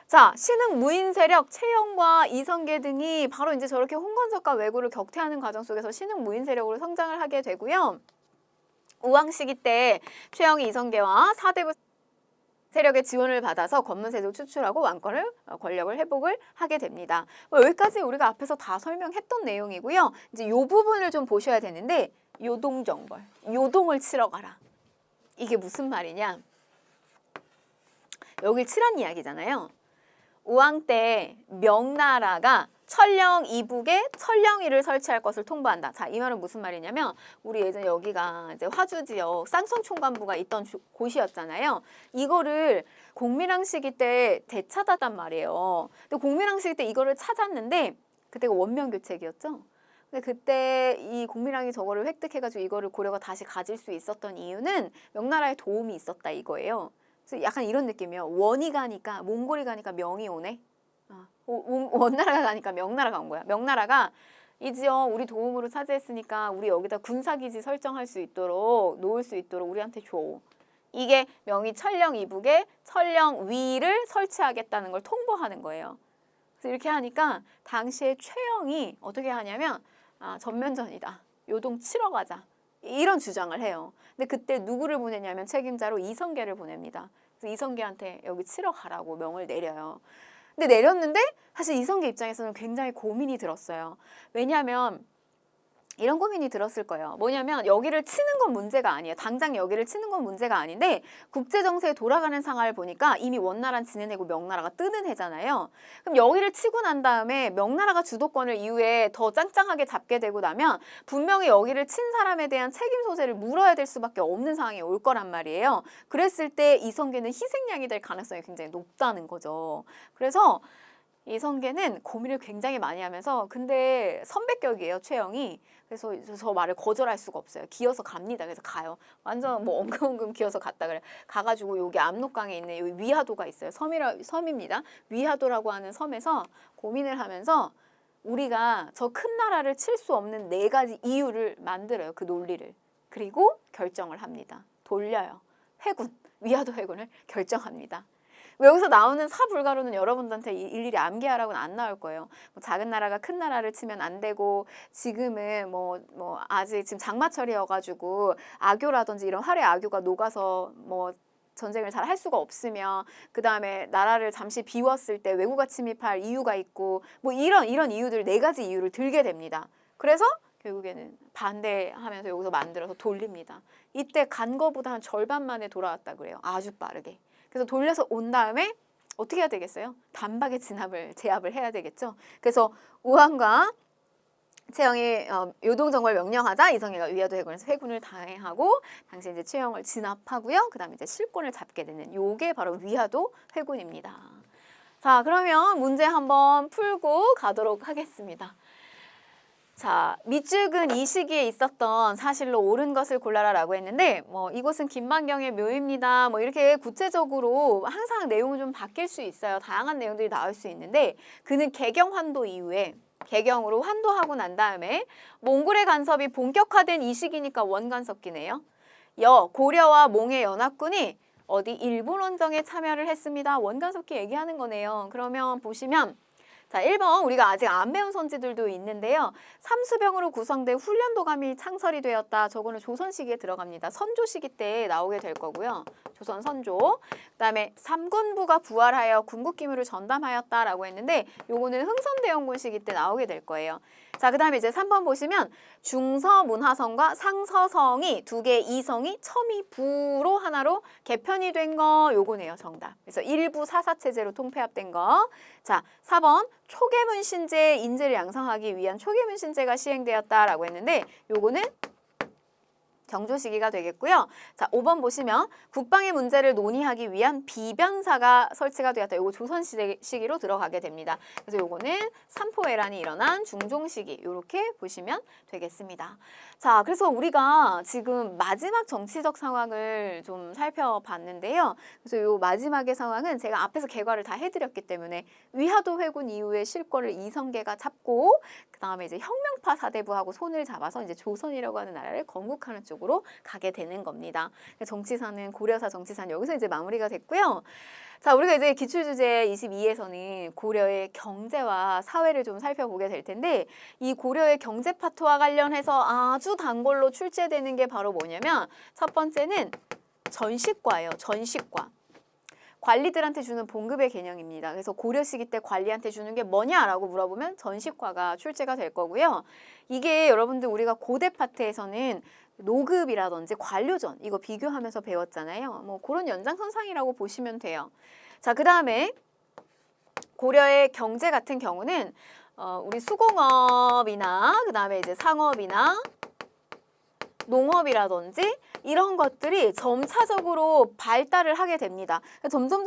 자, 신흥 무인 세력 최영과 이성계 등이 바로 이제 저렇게 홍건석과 왜구를 격퇴하는 과정 속에서 신흥 무인 세력으로 성장을 하게 되고요. 우왕 시기 때 최영이 이성계와 사대부 세력의 지원을 받아서 권문세족 추출하고 왕권을 권력을 회복을 하게 됩니다. 여기까지 우리가 앞에서 다 설명했던 내용이고요. 이제 이 부분을 좀 보셔야 되는데 요동정벌, 요동을 치러 가라. 이게 무슨 말이냐? 여길 치란 이야기잖아요. 우왕 때 명나라가 천령 이북에 천령위를 설치할 것을 통보한다. 자, 이 말은 무슨 말이냐면 우리 예전에 여기가 이제 화주 지역 쌍성총관부가 있던 곳이었잖아요. 이거를 공민왕 시기 때 되찾았단 말이에요. 근데 공민왕 시기 때 이거를 찾았는데 그때가 원명교책이었죠. 근데 그때 이 공민왕이 저거를 획득해가지고 이거를 고려가 다시 가질 수 있었던 이유는 명나라의 도움이 있었다 이거예요. 그래서 약간 이런 느낌이에요. 원이 가니까 몽골이 가니까 명이 오네. 원나라가 가니까 명나라가 온 거야. 명나라가 이 지역 우리 도움으로 차지했으니까 우리 여기다 군사기지 설정할 수 있도록 놓을 수 있도록 우리한테 줘. 이게 명이 천령 이북에 천령 위를 설치하겠다는 걸 통보하는 거예요. 그래서 이렇게 하니까 당시에 최영이 어떻게 하냐면 전면전이다. 요동 치러 가자. 이런 주장을 해요. 근데 그때 누구를 보내냐면 책임자로 이성계를 보냅니다. 그래서 이성계한테 여기 치러 가라고 명을 내려요. 근데 내렸는데 사실 이성계 입장에서는 굉장히 고민이 들었어요. 왜냐하면 이런 고민이 들었을 거예요. 뭐냐면 여기를 치는 건 문제가 아니에요. 당장 여기를 치는 건 문제가 아닌데 국제정세에 돌아가는 상황을 보니까 이미 원나라는 지는 해고 명나라가 뜨는 해잖아요. 그럼 여기를 치고 난 다음에 명나라가 주도권을 이후에 더 짱짱하게 잡게 되고 나면 분명히 여기를 친 사람에 대한 책임 소재를 물어야 될 수밖에 없는 상황이 올 거란 말이에요. 그랬을 때 이성계는 희생양이 될 가능성이 굉장히 높다는 거죠. 그래서 이성계는 고민을 굉장히 많이 하면서 근데 선배격이에요, 최영이. 그래서 저 말을 거절할 수가 없어요. 기어서 갑니다. 그래서 가요. 완전 뭐 엉금엉금 기어서 갔다 그래. 가가지고 여기 압록강에 있는 여기 위하도가 있어요. 섬입니다. 위하도라고 하는 섬에서 고민을 하면서 우리가 저 큰 나라를 칠 수 없는 4가지 이유를 만들어요. 그 논리를. 그리고 결정을 합니다. 돌려요. 회군, 위하도 회군을 결정합니다. 여기서 나오는 사불가로는 여러분들한테 일일이 암기하라고는 안 나올 거예요. 뭐 작은 나라가 큰 나라를 치면 안 되고 지금은 뭐 아직 지금 장마철이어가지고 악교라든지 이런 활의 악교가 녹아서 뭐 전쟁을 잘 할 수가 없으며 그 다음에 나라를 잠시 비웠을 때 외국가 침입할 이유가 있고 뭐 이런 이유들 4가지 이유를 들게 됩니다. 그래서 결국에는 반대하면서 여기서 만들어서 돌립니다. 이때 간 거보다 한 절반 만에 돌아왔다 그래요. 아주 빠르게. 그래서 돌려서 온 다음에 어떻게 해야 되겠어요? 단박에 제압을 해야 되겠죠. 그래서 우왕과 최영이 요동정벌 명령하자 이성계가 위하도 회군에서 회군을 당해하고 당시 이제 최영을 진압하고요. 그다음에 이제 실권을 잡게 되는 요게 바로 위하도 회군입니다. 자, 그러면 문제 한번 풀고 가도록 하겠습니다. 자, 밑줄근 이 시기에 있었던 사실로 옳은 것을 골라라라고 했는데 이곳은 김만경의 묘입니다. 이렇게 구체적으로 항상 내용은 좀 바뀔 수 있어요. 다양한 내용들이 나올 수 있는데 그는 개경 환도 이후에 개경으로 환도하고 난 다음에 몽골의 간섭이 본격화된 이 시기니까 원간섭기네요. 고려와 몽의 연합군이 어디 일본 원정에 참여를 했습니다. 원간섭기 얘기하는 거네요. 그러면 보시면 자, 1번 우리가 아직 안 배운 선지들도 있는데요. 삼수병으로 구성된 훈련도감이 창설이 되었다. 저거는 조선 시기에 들어갑니다. 선조 시기 때 나오게 될 거고요. 조선 선조. 그다음에 삼군부가 부활하여 군국 기물을 전담하였다라고 했는데 요거는 흥선대원군 시기 때 나오게 될 거예요. 자, 그다음에 이제 3번 보시면 중서문화성과 상서성이 두 개의 이성이 첨의부로 하나로 개편이 된 거 요거네요. 정답. 그래서 일부 사사체제로 통폐합된 거. 자, 4번 초계문 신제의 인재를 양성하기 위한 초계문 신제가 시행되었다라고 했는데 요거는 경조 시기가 되겠고요. 자, 5번 보시면 국방의 문제를 논의하기 위한 비변사가 설치가 되었다. 요거 조선 시기로 들어가게 됩니다. 그래서 요거는 삼포해란이 일어난 중종 시기 이렇게 보시면 되겠습니다. 자, 그래서 우리가 지금 마지막 정치적 상황을 좀 살펴봤는데요. 그래서 요 마지막의 상황은 제가 앞에서 개괄을 다 해드렸기 때문에 위화도 회군 이후에 실권을 이성계가 잡고 그 다음에 이제 혁명파 사대부하고 손을 잡아서 이제 조선이라고 하는 나라를 건국하는 쪽으로 가게 되는 겁니다. 정치사는 고려사 정치사는 여기서 이제 마무리가 됐고요. 자, 우리가 이제 기출주제 22에서는 고려의 경제와 사회를 좀 살펴보게 될 텐데 이 고려의 경제 파트와 관련해서 아주 단골로 출제되는 게 바로 뭐냐면 첫 번째는 전시과예요. 전시과. 관리들한테 주는 봉급의 개념입니다. 그래서 고려 시기 때 관리한테 주는 게 뭐냐라고 물어보면 전시과가 출제가 될 거고요. 이게 여러분들 우리가 고대 파트에서는 노급이라든지 관료전 이거 비교하면서 배웠잖아요. 그런 연장선상이라고 보시면 돼요. 자, 그 다음에 고려의 경제 같은 경우는 우리 수공업이나 그 다음에 이제 상업이나 농업이라든지 이런 것들이 점차적으로 발달을 하게 됩니다. 점점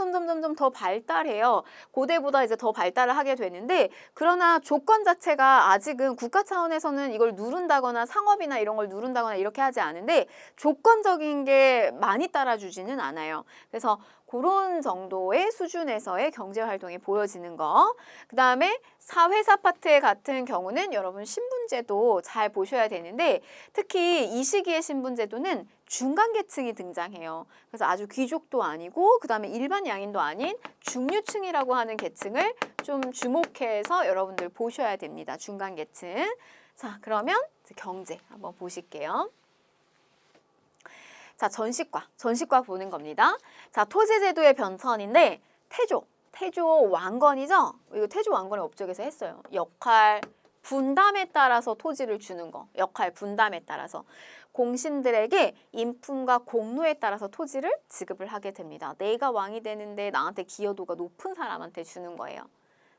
더 발달해요. 고대보다 이제 더 발달을 하게 되는데 그러나 조건 자체가 아직은 국가 차원에서는 이걸 누른다거나 상업이나 이런 걸 누른다거나 이렇게 하지 않은데 조건적인 게 많이 따라주지는 않아요. 그래서 그런 정도의 수준에서의 경제활동이 보여지는 거. 그 다음에 사회사 파트 같은 경우는 여러분 신분제도 잘 보셔야 되는데 특히 이 시기의 신분제도는 중간계층이 등장해요. 그래서 아주 귀족도 아니고 그 다음에 일반 양인도 아닌 중류층이라고 하는 계층을 좀 주목해서 여러분들 보셔야 됩니다. 중간계층. 자, 그러면 경제 한번 보실게요. 자, 전시과 보는 겁니다. 자, 토지제도의 변천인데 태조 왕건이죠? 이거 태조 왕건의 업적에서 했어요. 역할 분담에 따라서 토지를 주는 거. 역할 분담에 따라서. 공신들에게 인품과 공로에 따라서 토지를 지급을 하게 됩니다. 내가 왕이 되는데 나한테 기여도가 높은 사람한테 주는 거예요.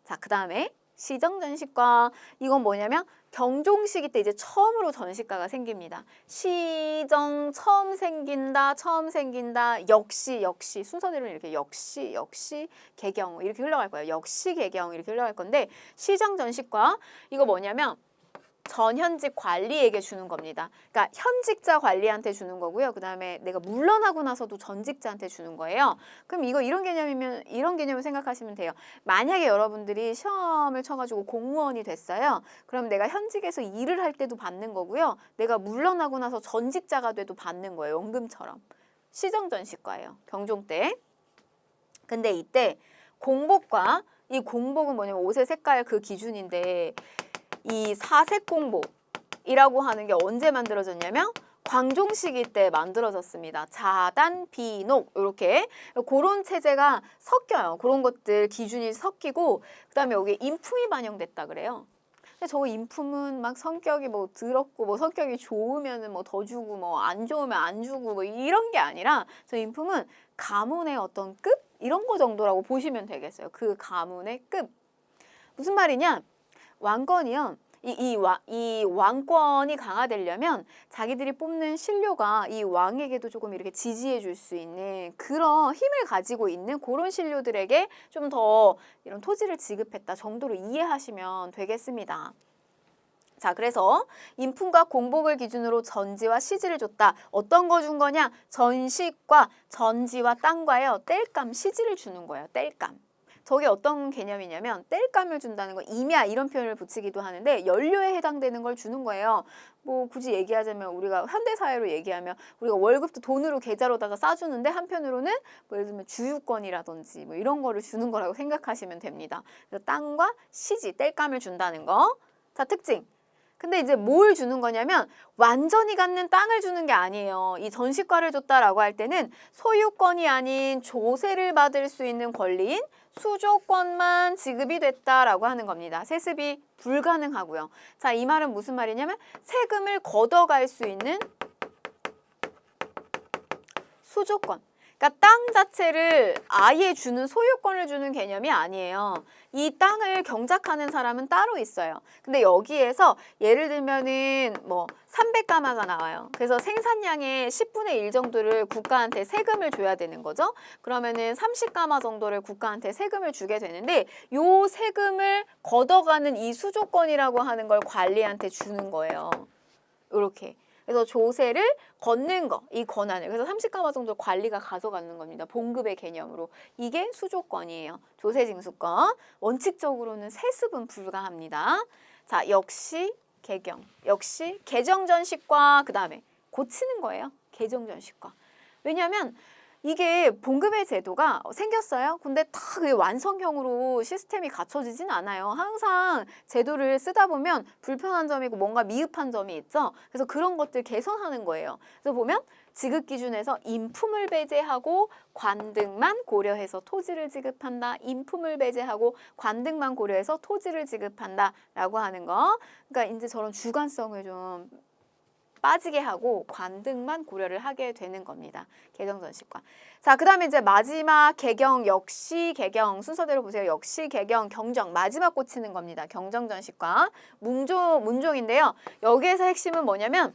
자, 그 다음에 시정전시과. 이건 뭐냐면 경종 시기 때 이제 처음으로 전시과가 생깁니다. 시정 처음 생긴다. 역시 순서대로는 이렇게 역시 개경 이렇게 흘러갈 거예요. 역시 개경 이렇게 흘러갈 건데 시정전시과 이거 뭐냐면 전현직 관리에게 주는 겁니다. 그러니까 현직자 관리한테 주는 거고요. 그 다음에 내가 물러나고 나서도 전직자한테 주는 거예요. 그럼 이런 개념이면 이런 개념을 생각하시면 돼요. 만약에 여러분들이 시험을 쳐가지고 공무원이 됐어요. 그럼 내가 현직에서 일을 할 때도 받는 거고요. 내가 물러나고 나서 전직자가 돼도 받는 거예요. 연금처럼. 시정전시과예요. 경종 때. 근데 이때 공복과 이 공복은 뭐냐면 옷의 색깔 그 기준인데 이 사색공복이라고 하는 게 언제 만들어졌냐면 광종 시기 때 만들어졌습니다. 자단, 비녹 이렇게 그런 체제가 섞여요. 그런 것들 기준이 섞이고 그다음에 여기 인품이 반영됐다 그래요. 근데 저 인품은 막 성격이 뭐 더럽고 뭐 성격이 좋으면은 뭐 더 주고 뭐 안 좋으면 안 주고 뭐 이런 게 아니라 저 인품은 가문의 어떤 급 이런 거 정도라고 보시면 되겠어요. 그 가문의 급. 무슨 말이냐? 왕권이요. 이 왕권이 강화되려면 자기들이 뽑는 신료가 이 왕에게도 조금 이렇게 지지해 줄 수 있는 그런 힘을 가지고 있는 그런 신료들에게 좀 더 이런 토지를 지급했다 정도로 이해하시면 되겠습니다. 자, 그래서 인품과 공복을 기준으로 전지와 시지를 줬다. 어떤 거 준 거냐? 전식과 전지와 땅과요. 땔감, 시지를 주는 거예요. 땔감. 저게 어떤 개념이냐면 땔감을 준다는 거, 임야 이런 표현을 붙이기도 하는데 연료에 해당되는 걸 주는 거예요. 뭐 굳이 얘기하자면 우리가 현대사회로 얘기하면 우리가 월급도 돈으로 계좌로다가 싸주는데 한편으로는 뭐 예를 들면 주유권이라든지 뭐 이런 거를 주는 거라고 생각하시면 됩니다. 그래서 땅과 시지, 땔감을 준다는 거. 자, 특징. 근데 이제 뭘 주는 거냐면 완전히 갖는 땅을 주는 게 아니에요. 이 전시과를 줬다라고 할 때는 소유권이 아닌 조세를 받을 수 있는 권리인 수조권만 지급이 됐다라고 하는 겁니다. 세습이 불가능하고요. 자, 이 말은 무슨 말이냐면 세금을 걷어갈 수 있는 수조권. 그러니까 땅 자체를 아예 주는 소유권을 주는 개념이 아니에요. 이 땅을 경작하는 사람은 따로 있어요. 근데 여기에서 예를 들면은 뭐 300가마가 나와요. 그래서 생산량의 10분의 1 정도를 국가한테 세금을 줘야 되는 거죠. 그러면은 30가마 정도를 국가한테 세금을 주게 되는데 요 세금을 걷어가는 이 수조권이라고 하는 걸 관리한테 주는 거예요. 이렇게. 그래서 조세를 걷는 거, 이 권한을. 그래서 30가마 정도 관리가 가져가는 겁니다. 봉급의 개념으로. 이게 수조권이에요. 조세징수권. 원칙적으로는 세습은 불가합니다. 자, 역시 개경. 역시 개정전식과 그 다음에 고치는 거예요. 개정전식과. 왜냐하면 이게 봉급의 제도가 생겼어요. 근데 다 그게 완성형으로 시스템이 갖춰지진 않아요. 항상 제도를 쓰다 보면 불편한 점이 있고 뭔가 미흡한 점이 있죠. 그래서 그런 것들 개선하는 거예요. 그래서 보면 지급 기준에서 인품을 배제하고 관등만 고려해서 토지를 지급한다. 인품을 배제하고 관등만 고려해서 토지를 지급한다. 라고 하는 거. 그러니까 이제 저런 주관성을 좀 빠지게 하고 관등만 고려를 하게 되는 겁니다. 개정전식과. 자, 그 다음에 이제 마지막 개경, 역시 개경 순서대로 보세요. 역시 개경, 경정 마지막 꽂히는 겁니다. 경정전식과 문종인데요. 여기에서 핵심은 뭐냐면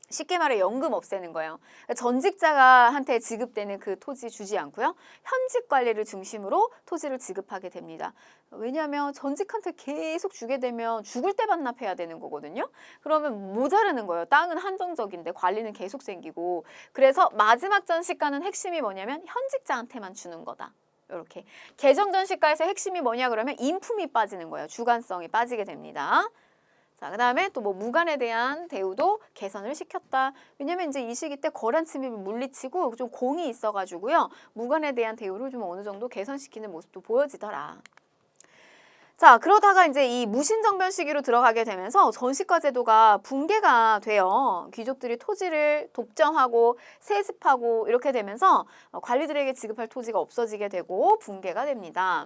쉽게 말해 연금 없애는 거예요. 전직자가 한테 지급되는 그 토지 주지 않고요. 현직 관리를 중심으로 토지를 지급하게 됩니다. 왜냐하면 전직한테 계속 주게 되면 죽을 때 반납해야 되는 거거든요. 그러면 모자르는 거예요. 땅은 한정적인데 관리는 계속 생기고. 그래서 마지막 전시가는 핵심이 뭐냐면 현직자한테만 주는 거다. 이렇게. 개정전시가에서 핵심이 뭐냐 그러면 인품이 빠지는 거예요. 주관성이 빠지게 됩니다. 자, 그 다음에 또 뭐 무관에 대한 대우도 개선을 시켰다. 왜냐면 이제 이 시기 때 거란 침입을 물리치고 좀 공이 있어가지고요. 무관에 대한 대우를 좀 어느 정도 개선시키는 모습도 보여지더라. 자, 그러다가 이제 이 무신정변 시기로 들어가게 되면서 전시과 제도가 붕괴가 돼요. 귀족들이 토지를 독점하고 세습하고 이렇게 되면서 관리들에게 지급할 토지가 없어지게 되고 붕괴가 됩니다.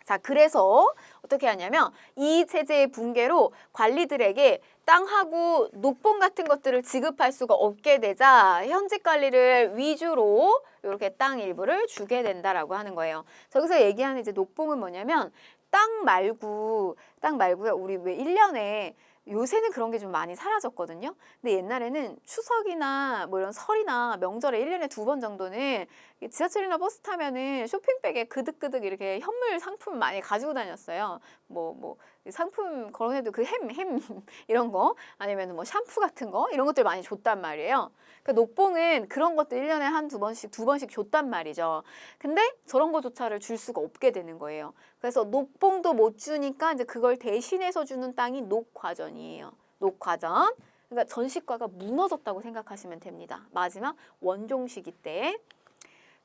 자, 그래서 어떻게 하냐면 이 체제의 붕괴로 관리들에게 땅하고 녹봉 같은 것들을 지급할 수가 없게 되자 현직 관리를 위주로 이렇게 땅 일부를 주게 된다라고 하는 거예요. 저기서 얘기하는 이제 녹봉은 뭐냐면 땅 말고요. 우리 왜 1년에 요새는 그런 게 좀 많이 사라졌거든요. 근데 옛날에는 추석이나 뭐 이런 설이나 명절에 1년에 2번 정도는 지하철이나 버스 타면은 쇼핑백에 그득그득 이렇게 현물 상품 많이 가지고 다녔어요. 뭐 상품 거론해도 그 햄 이런 거 아니면 뭐 샴푸 같은 거 이런 것들 많이 줬단 말이에요. 그러니까 녹봉은 그런 것도 1년에 한두 번씩 줬단 말이죠. 근데 저런 거조차를 줄 수가 없게 되는 거예요. 그래서 녹봉도 못 주니까 이제 그걸 대신해서 주는 땅이 녹과전이에요. 녹과전. 그러니까 전시과가 무너졌다고 생각하시면 됩니다. 마지막 원종 시기 때.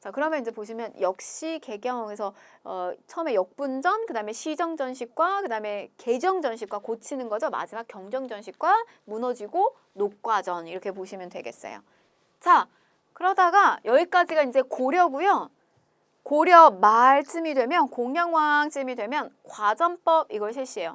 자, 그러면 이제 보시면 역시 개경에서 처음에 역분전, 그다음에 시정전식과, 그다음에 개정전식과 고치는 거죠. 마지막 경정전식과 무너지고 녹과전 이렇게 보시면 되겠어요. 자, 그러다가 여기까지가 이제 고려고요. 고려 말쯤이 되면 공양왕쯤이 되면 과전법 이걸 실시해요.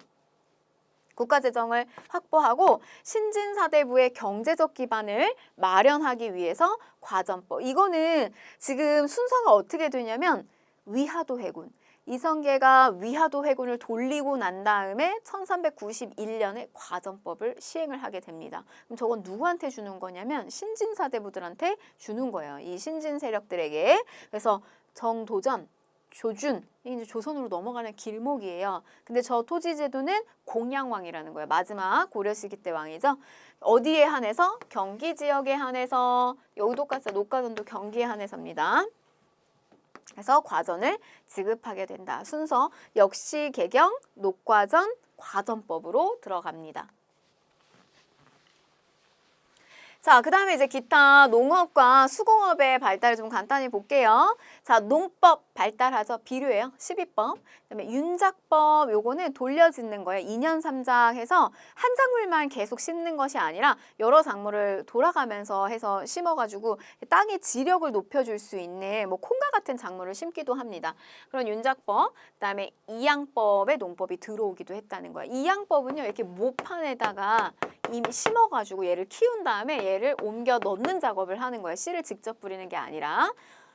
국가재정을 확보하고 신진사대부의 경제적 기반을 마련하기 위해서 과전법. 이거는 지금 순서가 어떻게 되냐면 위하도 해군. 이성계가 위하도 해군을 돌리고 난 다음에 1391년에 과전법을 시행을 하게 됩니다. 그럼 저건 누구한테 주는 거냐면 신진사대부들한테 주는 거예요. 이 신진 세력들에게. 그래서 정도전, 조준, 이게 이제 조선으로 넘어가는 길목이에요. 근데 저 토지 제도는 공양왕이라는 거예요. 마지막 고려 시기 때 왕이죠. 어디에 한해서? 경기 지역에 한해서. 여기도 똑같아요. 녹과전도 경기에 한해서입니다. 그래서 과전을 지급하게 된다. 순서 역시 개경, 녹과전, 과전법으로 들어갑니다. 자, 그 다음에 이제 기타 농업과 수공업의 발달을 좀 간단히 볼게요. 자, 농법 발달하죠. 비료예요. 12법. 그다음에 윤작법, 요거는 돌려짓는 거예요. 2년 3작 해서 한 작물만 계속 심는 것이 아니라 여러 작물을 돌아가면서 해서 심어가지고 땅의 지력을 높여줄 수 있는 뭐 콩과 같은 작물을 심기도 합니다. 그런 윤작법, 그다음에 이양법의 농법이 들어오기도 했다는 거예요. 이양법은요, 이렇게 모판에다가 이미 심어가지고 얘를 키운 다음에 얘를 옮겨 넣는 작업을 하는 거예요. 씨를 직접 뿌리는 게 아니라.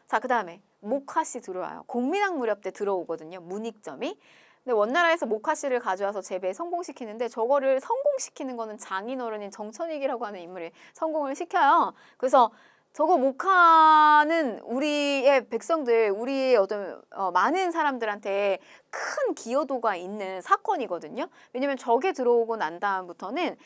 자, 그 다음에 목화씨 들어와요. 공민왕 무렵 때 들어오거든요. 문익점이. 근데 원나라에서 목화씨를 가져와서 재배에 성공시키는데 저거를 성공시키는 거는 장인어른인 정천익이라고 하는 인물이 성공을 시켜요. 그래서 저거 목화는 우리의 백성들, 우리의 어떤 많은 사람들한테 큰 기여도가 있는 사건이거든요. 왜냐면 저게 들어오고 난 다음부터는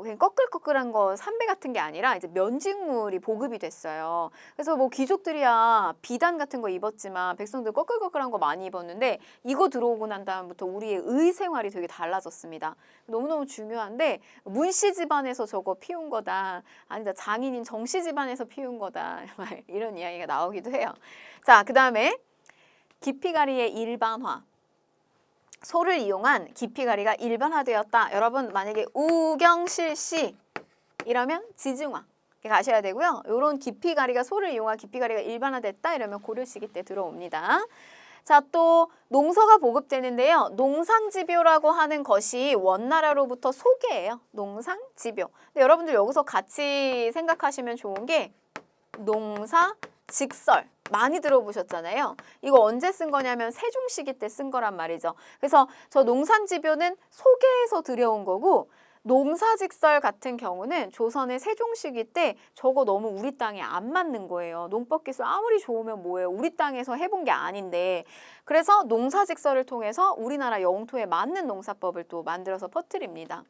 그냥 꺼끌꺼끌한 거 삼배 같은 게 아니라 이제 면직물이 보급이 됐어요. 그래서 뭐 귀족들이야 비단 같은 거 입었지만 백성들 꺼끌꺼끌한 거 많이 입었는데 이거 들어오고 난 다음부터 우리의 의 생활이 되게 달라졌습니다. 너무너무 중요한데 문씨 집안에서 저거 피운 거다. 아니다. 장인인 정씨 집안에서 피운 거다. 이런 이야기가 나오기도 해요. 자, 그 다음에 기피가리의 일반화. 소를 이용한 기피가리가 일반화되었다. 여러분 만약에 우경실시 이러면 지증화 가셔야 되고요. 이런 기피가리가 소를 이용한 기피가리가 일반화됐다 이러면 고려 시기 때 들어옵니다. 자, 또 농서가 보급되는데요. 농상지표라고 하는 것이 원나라로부터 소개예요. 농상지표. 근데 여러분들 여기서 같이 생각하시면 좋은 게 농사직설. 많이 들어보셨잖아요. 이거 언제 쓴 거냐면 세종 시기 때 쓴 거란 말이죠. 그래서 저 농산지표는 소개에서 들여온 거고 농사직설 같은 경우는 조선의 세종 시기 때 저거 너무 우리 땅에 안 맞는 거예요. 농법 기술 아무리 좋으면 뭐예요. 우리 땅에서 해본 게 아닌데. 그래서 농사직설을 통해서 우리나라 영토에 맞는 농사법을 또 만들어서 퍼뜨립니다.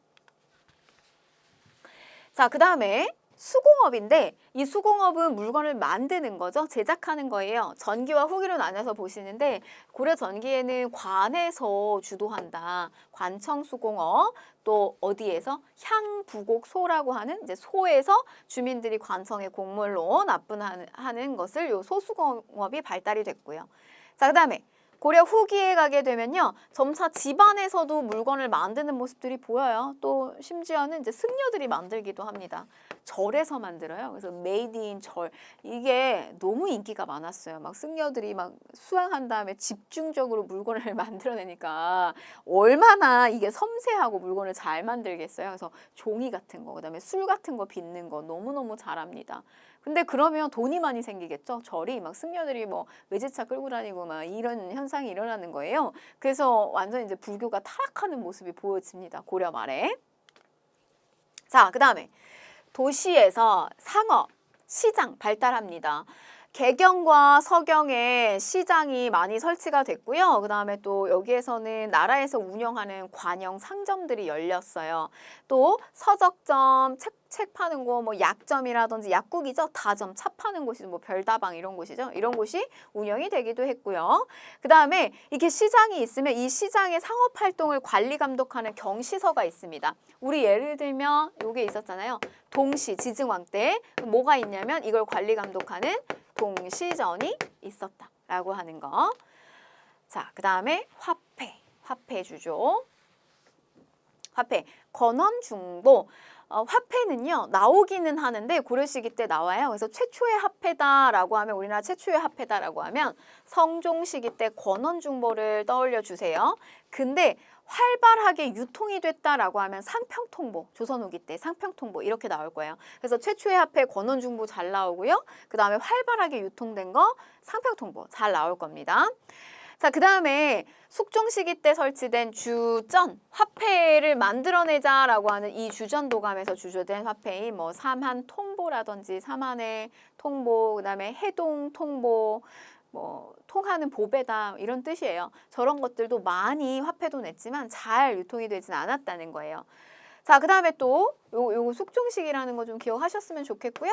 자, 그 다음에 수공업인데 이 수공업은 물건을 만드는 거죠. 제작하는 거예요. 전기와 후기로 나눠서 보시는데 고려 전기에는 관에서 주도한다. 관청수공업. 또 어디에서? 향부곡소라고 하는 이제 소에서 주민들이 관청의 곡물로 납분하는 것을 요 소수공업이 발달이 됐고요. 자, 그 다음에 고려 후기에 가게 되면요. 점차 집안에서도 물건을 만드는 모습들이 보여요. 또 심지어는 이제 승려들이 만들기도 합니다. 절에서 만들어요. 그래서 메이드 인 절. 이게 너무 인기가 많았어요. 막 승려들이 막 수행한 다음에 집중적으로 물건을 만들어내니까 얼마나 이게 섬세하고 물건을 잘 만들겠어요. 그래서 종이 같은 거, 그다음에 술 같은 거 빚는 거 너무너무 잘합니다. 근데 그러면 돈이 많이 생기겠죠. 절이 막 승려들이 뭐 외제차 끌고 다니고 막 이런 현상이 일어나는 거예요. 그래서 완전 이제 불교가 타락하는 모습이 보여집니다. 고려 말에. 자, 그 다음에 도시에서 상업, 시장 발달합니다. 개경과 서경에 시장이 많이 설치가 됐고요. 그 다음에 또 여기에서는 나라에서 운영하는 관영 상점들이 열렸어요. 또 서적점, 책 파는 곳, 뭐 약점이라든지 약국이죠. 다점, 차 파는 곳이죠. 뭐 별다방 이런 곳이죠. 이런 곳이 운영이 되기도 했고요. 그 다음에 이렇게 시장이 있으면 이 시장의 상업 활동을 관리 감독하는 경시서가 있습니다. 우리 예를 들면 요게 있었잖아요. 동시, 지증왕 때 뭐가 있냐면 이걸 관리 감독하는 동시전이 있었다라고 하는 거. 자, 그 다음에 화폐주죠. 화폐, 건원중보. 화폐는요 나오기는 하는데 고려 시기 때 나와요. 그래서 최초의 화폐다라고 하면 우리나라 최초의 화폐다라고 하면 성종 시기 때 권원중보를 떠올려 주세요. 근데 활발하게 유통이 됐다라고 하면 상평통보, 조선 후기 때 상평통보 이렇게 나올 거예요. 그래서 최초의 화폐 권원중보 잘 나오고요. 그 다음에 활발하게 유통된 거 상평통보 잘 나올 겁니다. 자, 그 다음에 숙종 시기 때 설치된 주전, 화폐를 만들어내자라고 하는 이 주전도감에서 주조된 화폐인 뭐 삼한 통보라든지 삼한의 통보, 그 다음에 해동 통보, 뭐 통하는 보배다 이런 뜻이에요. 저런 것들도 많이 화폐도 냈지만 잘 유통이 되진 않았다는 거예요. 자, 그 다음에 또 요거 숙종식이라는 거 좀 기억하셨으면 좋겠고요.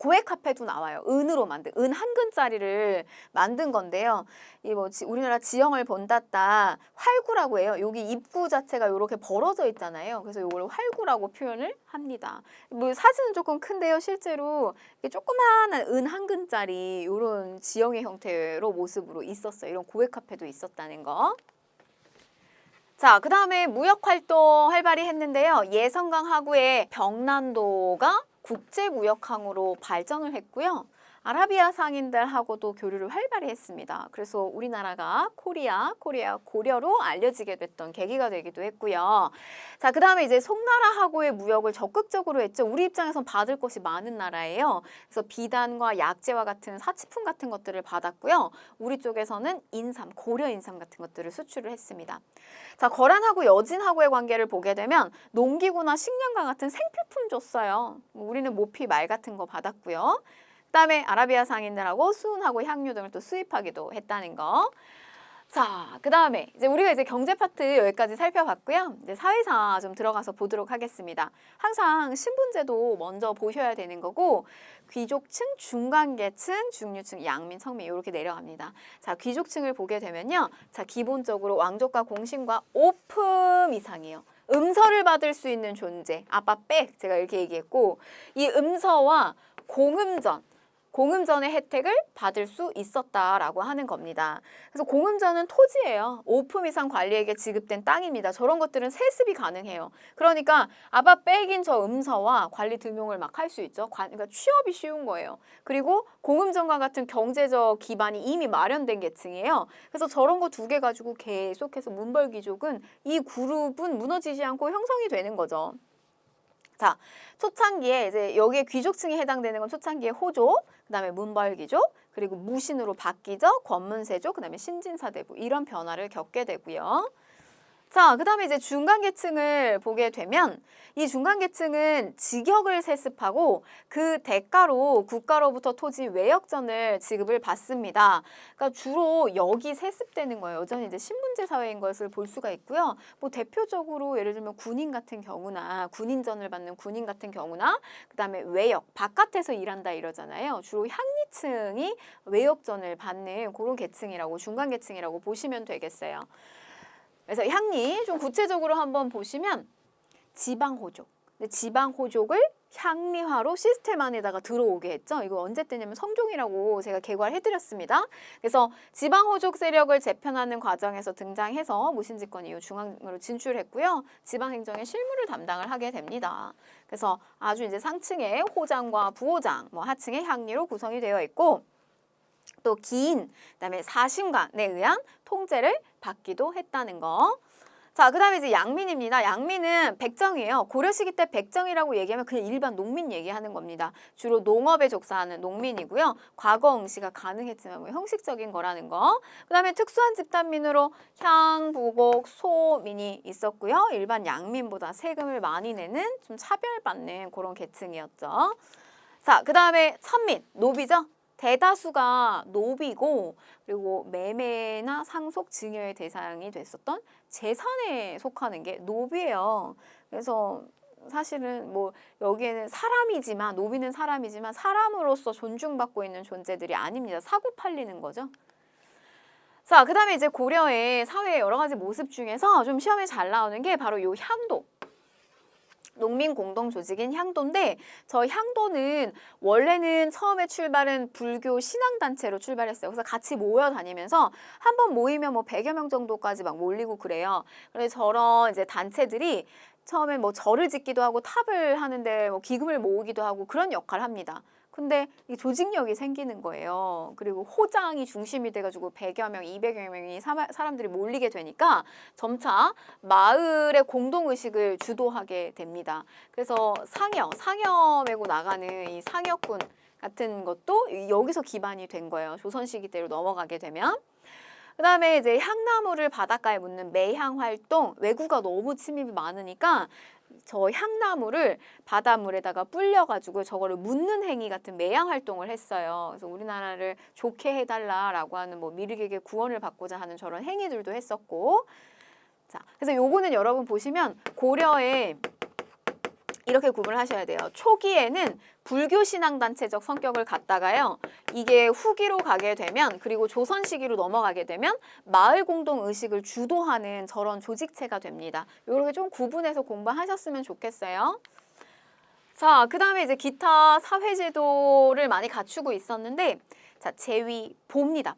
고액화폐도 나와요. 은으로 만든 은 한 근짜리를 만든 건데요. 이 뭐 우리나라 지형을 본다따 활구라고 해요. 여기 입구 자체가 이렇게 벌어져 있잖아요. 그래서 이걸 활구라고 표현을 합니다. 뭐 사진은 조금 큰데요. 실제로 조그마한 은 한 근짜리 이런 지형의 형태로 모습으로 있었어요. 이런 고액화폐도 있었다는 거. 자, 그 다음에 무역활동 활발히 했는데요. 예성강 하구의 병난도가 국제무역항으로 발전을 했고요. 아라비아 상인들하고도 교류를 활발히 했습니다. 그래서 우리나라가 코리아 고려로 알려지게 됐던 계기가 되기도 했고요. 자, 그 다음에 이제 송나라하고의 무역을 적극적으로 했죠. 우리 입장에선 받을 것이 많은 나라예요. 그래서 비단과 약재와 같은 사치품 같은 것들을 받았고요. 우리 쪽에서는 인삼, 고려 인삼 같은 것들을 수출을 했습니다. 자, 거란하고 여진하고의 관계를 보게 되면 농기구나 식량과 같은 생필품 줬어요. 우리는 모피, 말 같은 거 받았고요. 그다음에 아라비아 상인들하고 수은하고 향료 등을 또 수입하기도 했다는 거. 자, 그다음에 이제 우리가 이제 경제 파트 여기까지 살펴봤고요. 이제 사회사 좀 들어가서 보도록 하겠습니다. 항상 신분제도 먼저 보셔야 되는 거고 귀족층, 중간계층, 중류층, 양민, 성민 이렇게 내려갑니다. 자, 귀족층을 보게 되면요. 자, 기본적으로 왕족과 공신과 5품 이상이에요. 음서를 받을 수 있는 존재. 아빠 백 제가 이렇게 얘기했고 이 음서와 공음전의 혜택을 받을 수 있었다라고 하는 겁니다. 그래서 공음전은 토지예요. 5품 이상 관리에게 지급된 땅입니다. 저런 것들은 세습이 가능해요. 그러니까 아바 백인 저 음서와 관리 등용을 막 할 수 있죠. 그러니까 취업이 쉬운 거예요. 그리고 공음전과 같은 경제적 기반이 이미 마련된 계층이에요. 그래서 저런 거 두 개 가지고 계속해서 문벌귀족은 이 그룹은 무너지지 않고 형성이 되는 거죠. 자, 초창기에 이제 여기에 귀족층에 해당되는 건 초창기에 호족, 그다음에 문벌귀족, 그리고 무신으로 바뀌죠. 권문세족, 그다음에 신진사대부 이런 변화를 겪게 되고요. 자, 그다음에 이제 중간계층을 보게 되면 이 중간계층은 직역을 세습하고 그 대가로 국가로부터 토지 외역전을 지급을 받습니다. 그러니까 주로 역이 세습되는 거예요. 여전히 이제 신분제 사회인 것을 볼 수가 있고요. 뭐 대표적으로 예를 들면 군인 같은 경우나 군인전을 받는 군인 같은 경우나 그다음에 외역, 바깥에서 일한다 이러잖아요. 주로 향리층이 외역전을 받는 그런 계층이라고 중간계층이라고 보시면 되겠어요. 그래서 향리 좀 구체적으로 한번 보시면 지방호족. 지방호족을 향리화로 시스템 안에다가 들어오게 했죠. 이거 언제 때냐면 성종이라고 제가 개괄 해드렸습니다. 그래서 지방호족 세력을 재편하는 과정에서 등장해서 무신집권 이후 중앙으로 진출했고요. 지방행정의 실무를 담당을 하게 됩니다. 그래서 아주 이제 상층의 호장과 부호장, 뭐 하층의 향리로 구성이 되어 있고 또 기인, 그다음에 사신관에 의한 통제를 받기도 했다는 거. 자, 그다음에 이제 양민입니다. 양민은 백정이에요. 고려 시기 때 백정이라고 얘기하면 그냥 일반 농민 얘기하는 겁니다. 주로 농업에 종사하는 농민이고요. 과거 응시가 가능했지만 뭐 형식적인 거라는 거. 그다음에 특수한 집단민으로 향, 부곡, 소민이 있었고요. 일반 양민보다 세금을 많이 내는 좀 차별받는 그런 계층이었죠. 자, 그다음에 천민, 노비죠. 대다수가 노비고 그리고 매매나 상속, 증여의 대상이 됐었던 재산에 속하는 게 노비예요. 그래서 사실은 뭐 여기에는 사람이지만 노비는 사람이지만 사람으로서 존중받고 있는 존재들이 아닙니다. 사고 팔리는 거죠. 자, 그다음에 이제 고려의 사회의 여러 가지 모습 중에서 좀 시험에 잘 나오는 게 바로 요 향도. 농민 공동 조직인 향도인데 저 향도는 원래는 처음에 출발은 불교 신앙단체로 출발했어요. 그래서 같이 모여 다니면서 한 번 모이면 뭐 100여 명 정도까지 막 몰리고 그래요. 그래서 저런 이제 단체들이 처음에 뭐 절을 짓기도 하고 탑을 하는데 뭐 기금을 모으기도 하고 그런 역할을 합니다. 근데 이 조직력이 생기는 거예요. 그리고 호장이 중심이 돼가지고 100여 명, 200여 명이 사람들이 몰리게 되니까 점차 마을의 공동의식을 주도하게 됩니다. 그래서 상여 메고 나가는 이 상여꾼 같은 것도 여기서 기반이 된 거예요. 조선 시기대로 넘어가게 되면. 그다음에 이제 향나무를 바닷가에 묻는 매향 활동, 외구가 너무 침입이 많으니까 저 향나무를 바닷물에다가 불려가지고 저거를 묻는 행위 같은 매양 활동을 했어요. 그래서 우리나라를 좋게 해달라라고 하는 뭐 미륵에게 구원을 받고자 하는 저런 행위들도 했었고, 자, 그래서 요거는 여러분 보시면 고려에 이렇게 구분을 하셔야 돼요. 초기에는 불교 신앙단체적 성격을 갖다가요. 이게 후기로 가게 되면, 그리고 조선 시기로 넘어가게 되면 마을 공동 의식을 주도하는 저런 조직체가 됩니다. 이렇게 좀 구분해서 공부하셨으면 좋겠어요. 자, 그 다음에 이제 기타 사회제도를 많이 갖추고 있었는데, 자, 제위, 보입니다.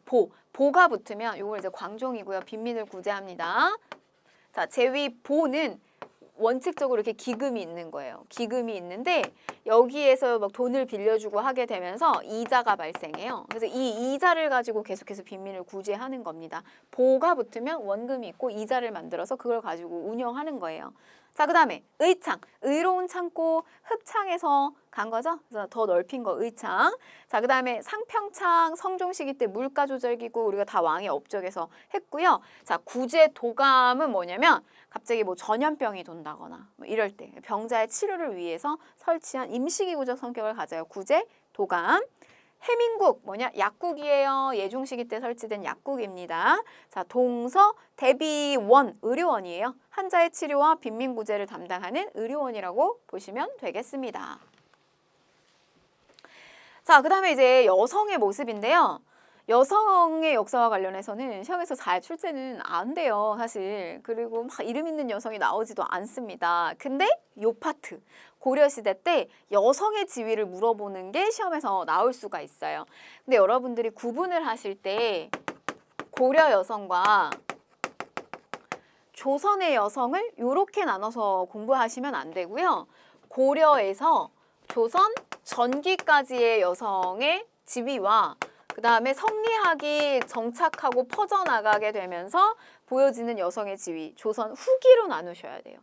보가 붙으면 요걸 이제 광종이고요. 빈민을 구제합니다. 자, 제위, 보는 원칙적으로 이렇게 기금이 있는 거예요. 기금이 있는데 여기에서 막 돈을 빌려주고 하게 되면서 이자가 발생해요. 그래서 이 이자를 가지고 계속해서 빈민을 구제하는 겁니다. 보가 붙으면 원금이 있고 이자를 만들어서 그걸 가지고 운영하는 거예요. 자, 그 다음에 의창, 의로운 창고, 흑창에서 간 거죠. 그래서 더 넓힌 거 의창. 자, 그 다음에 상평창, 성종시기 때 물가 조절기구 우리가 다 왕의 업적에서 했고요. 자, 구제 도감은 뭐냐면 갑자기 뭐 전염병이 돈다거나 뭐 이럴 때 병자의 치료를 위해서 설치한 임시기구적 성격을 가져요. 구제 도감. 해민국 뭐냐? 약국이에요. 예종시기 때 설치된 약국입니다. 자, 동서 대비원 의료원이에요. 환자의 치료와 빈민구제를 담당하는 의료원이라고 보시면 되겠습니다. 자, 그 다음에 이제 여성의 모습인데요. 여성의 역사와 관련해서는 시험에서 잘 출제는 안 돼요, 사실. 그리고 막 이름 있는 여성이 나오지도 않습니다. 근데 요 파트, 고려시대 때 여성의 지위를 물어보는 게 시험에서 나올 수가 있어요. 근데 여러분들이 구분을 하실 때 고려 여성과 조선의 여성을 이렇게 나눠서 공부하시면 안 되고요. 고려에서 조선 전기까지의 여성의 지위와 그 다음에 성리학이 정착하고 퍼져나가게 되면서 보여지는 여성의 지위, 조선 후기로 나누셔야 돼요.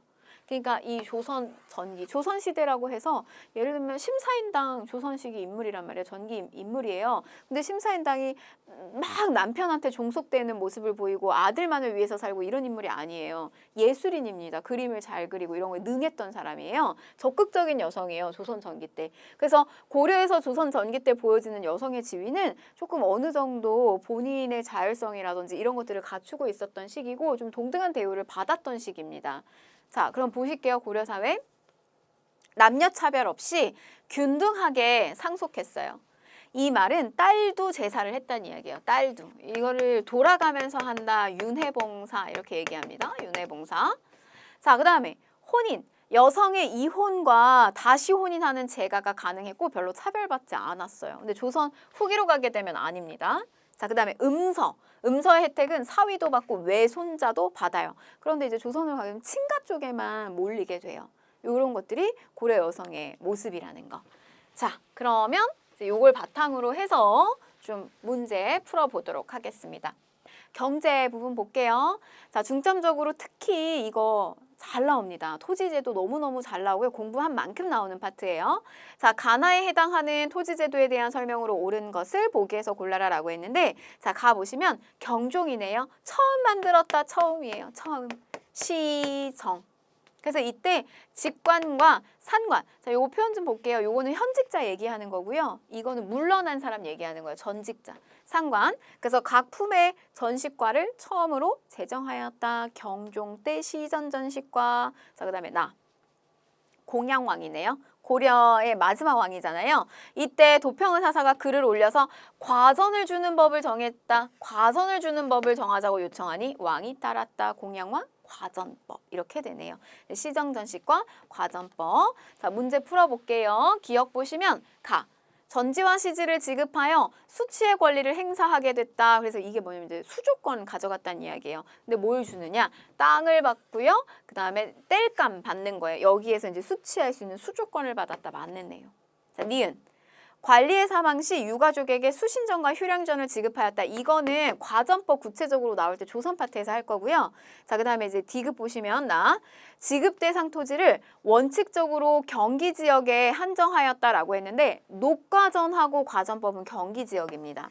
그러니까 이 조선 전기, 조선시대라고 해서 예를 들면 심사인당 조선시기 인물이란 말이에요. 전기 인물이에요. 근데 심사인당이 막 남편한테 종속되는 모습을 보이고 아들만을 위해서 살고 이런 인물이 아니에요. 예술인입니다. 그림을 잘 그리고 이런 거에 능했던 사람이에요. 적극적인 여성이에요. 조선 전기 때. 그래서 고려에서 조선 전기 때 보여지는 여성의 지위는 조금 어느 정도 본인의 자율성이라든지 이런 것들을 갖추고 있었던 시기고 좀 동등한 대우를 받았던 시기입니다. 자, 그럼 보실게요. 고려사회. 남녀 차별 없이 균등하게 상속했어요. 이 말은 딸도 제사를 했다는 이야기예요. 딸도. 이거를 돌아가면서 한다. 윤회봉사 이렇게 얘기합니다. 윤회봉사. 자, 그 다음에 혼인. 여성의 이혼과 다시 혼인하는 제가가 가능했고 별로 차별받지 않았어요. 근데 조선 후기로 가게 되면 아닙니다. 자, 그 다음에 음서. 음서의 혜택은 사위도 받고 외손자도 받아요. 그런데 이제 조선으로 가게 되면 친가 쪽에만 몰리게 돼요. 이런 것들이 고려 여성의 모습이라는 거. 자, 그러면 이제 요걸 바탕으로 해서 좀 문제 풀어보도록 하겠습니다. 경제 부분 볼게요. 자, 중점적으로 특히 이거 잘 나옵니다. 토지제도 너무너무 잘 나오고요. 공부한 만큼 나오는 파트예요. 자, 가나에 해당하는 토지제도에 대한 설명으로 옳은 것을 보기에서 골라라라고 했는데, 자, 가보시면 경종이네요. 처음 만들었다, 처음이에요. 처음. 시정. 그래서 이때 직관과 산관. 자, 요거 표현 좀 볼게요. 요거는 현직자 얘기하는 거고요. 이거는 물러난 사람 얘기하는 거예요. 전직자. 상관. 그래서 각 품의 전식과를 처음으로 제정하였다. 경종 때 시전전식과. 자, 그 다음에 나. 공양왕이네요. 고려의 마지막 왕이잖아요. 이때 도평의 사사가 글을 올려서 과전을 주는 법을 정했다. 과전을 주는 법을 정하자고 요청하니 왕이 따랐다. 공양왕. 과전법 이렇게 되네요. 시정전식과 과전법. 자, 문제 풀어볼게요. 기억 보시면 가. 전지와 시지를 지급하여 수치의 권리를 행사하게 됐다. 그래서 이게 뭐냐면 이제 수조권 가져갔다는 이야기예요. 근데 뭘 주느냐? 땅을 받고요. 그 다음에 땔감 받는 거예요. 여기에서 이제 수치할 수 있는 수조권을 받았다. 맞는 요 자, 니은. 관리의 사망 시 유가족에게 수신전과 휴량전을 지급하였다. 이거는 과전법 구체적으로 나올 때 조선 파트에서 할 거고요. 자, 그 다음에 이제 디귿 보시면 나 지급 대상 토지를 원칙적으로 경기 지역에 한정하였다라고 했는데 녹과전하고 과전법은 경기 지역입니다.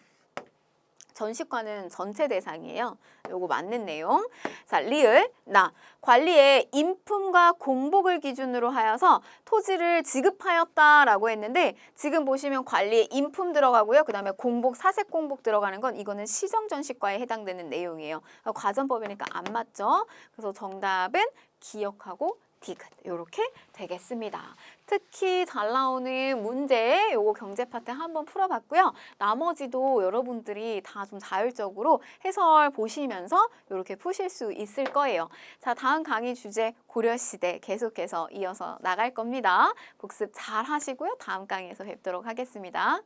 전시과는 전체 대상이에요. 요거 맞는 내용. 자, 리을, 나. 관리에 인품과 공복을 기준으로 하여서 토지를 지급하였다라고 했는데 지금 보시면 관리에 인품 들어가고요. 그 다음에 공복, 사색 공복 들어가는 건 이거는 시정전시과에 해당되는 내용이에요. 과전법이니까 안 맞죠? 그래서 정답은 기억하고 디귿 이렇게 되겠습니다. 특히 잘 나오는 문제 요거 경제 파트 한번 풀어봤고요. 나머지도 여러분들이 다 좀 자율적으로 해설 보시면서 이렇게 푸실 수 있을 거예요. 자, 다음 강의 주제 고려시대 계속해서 이어서 나갈 겁니다. 복습 잘 하시고요. 다음 강의에서 뵙도록 하겠습니다.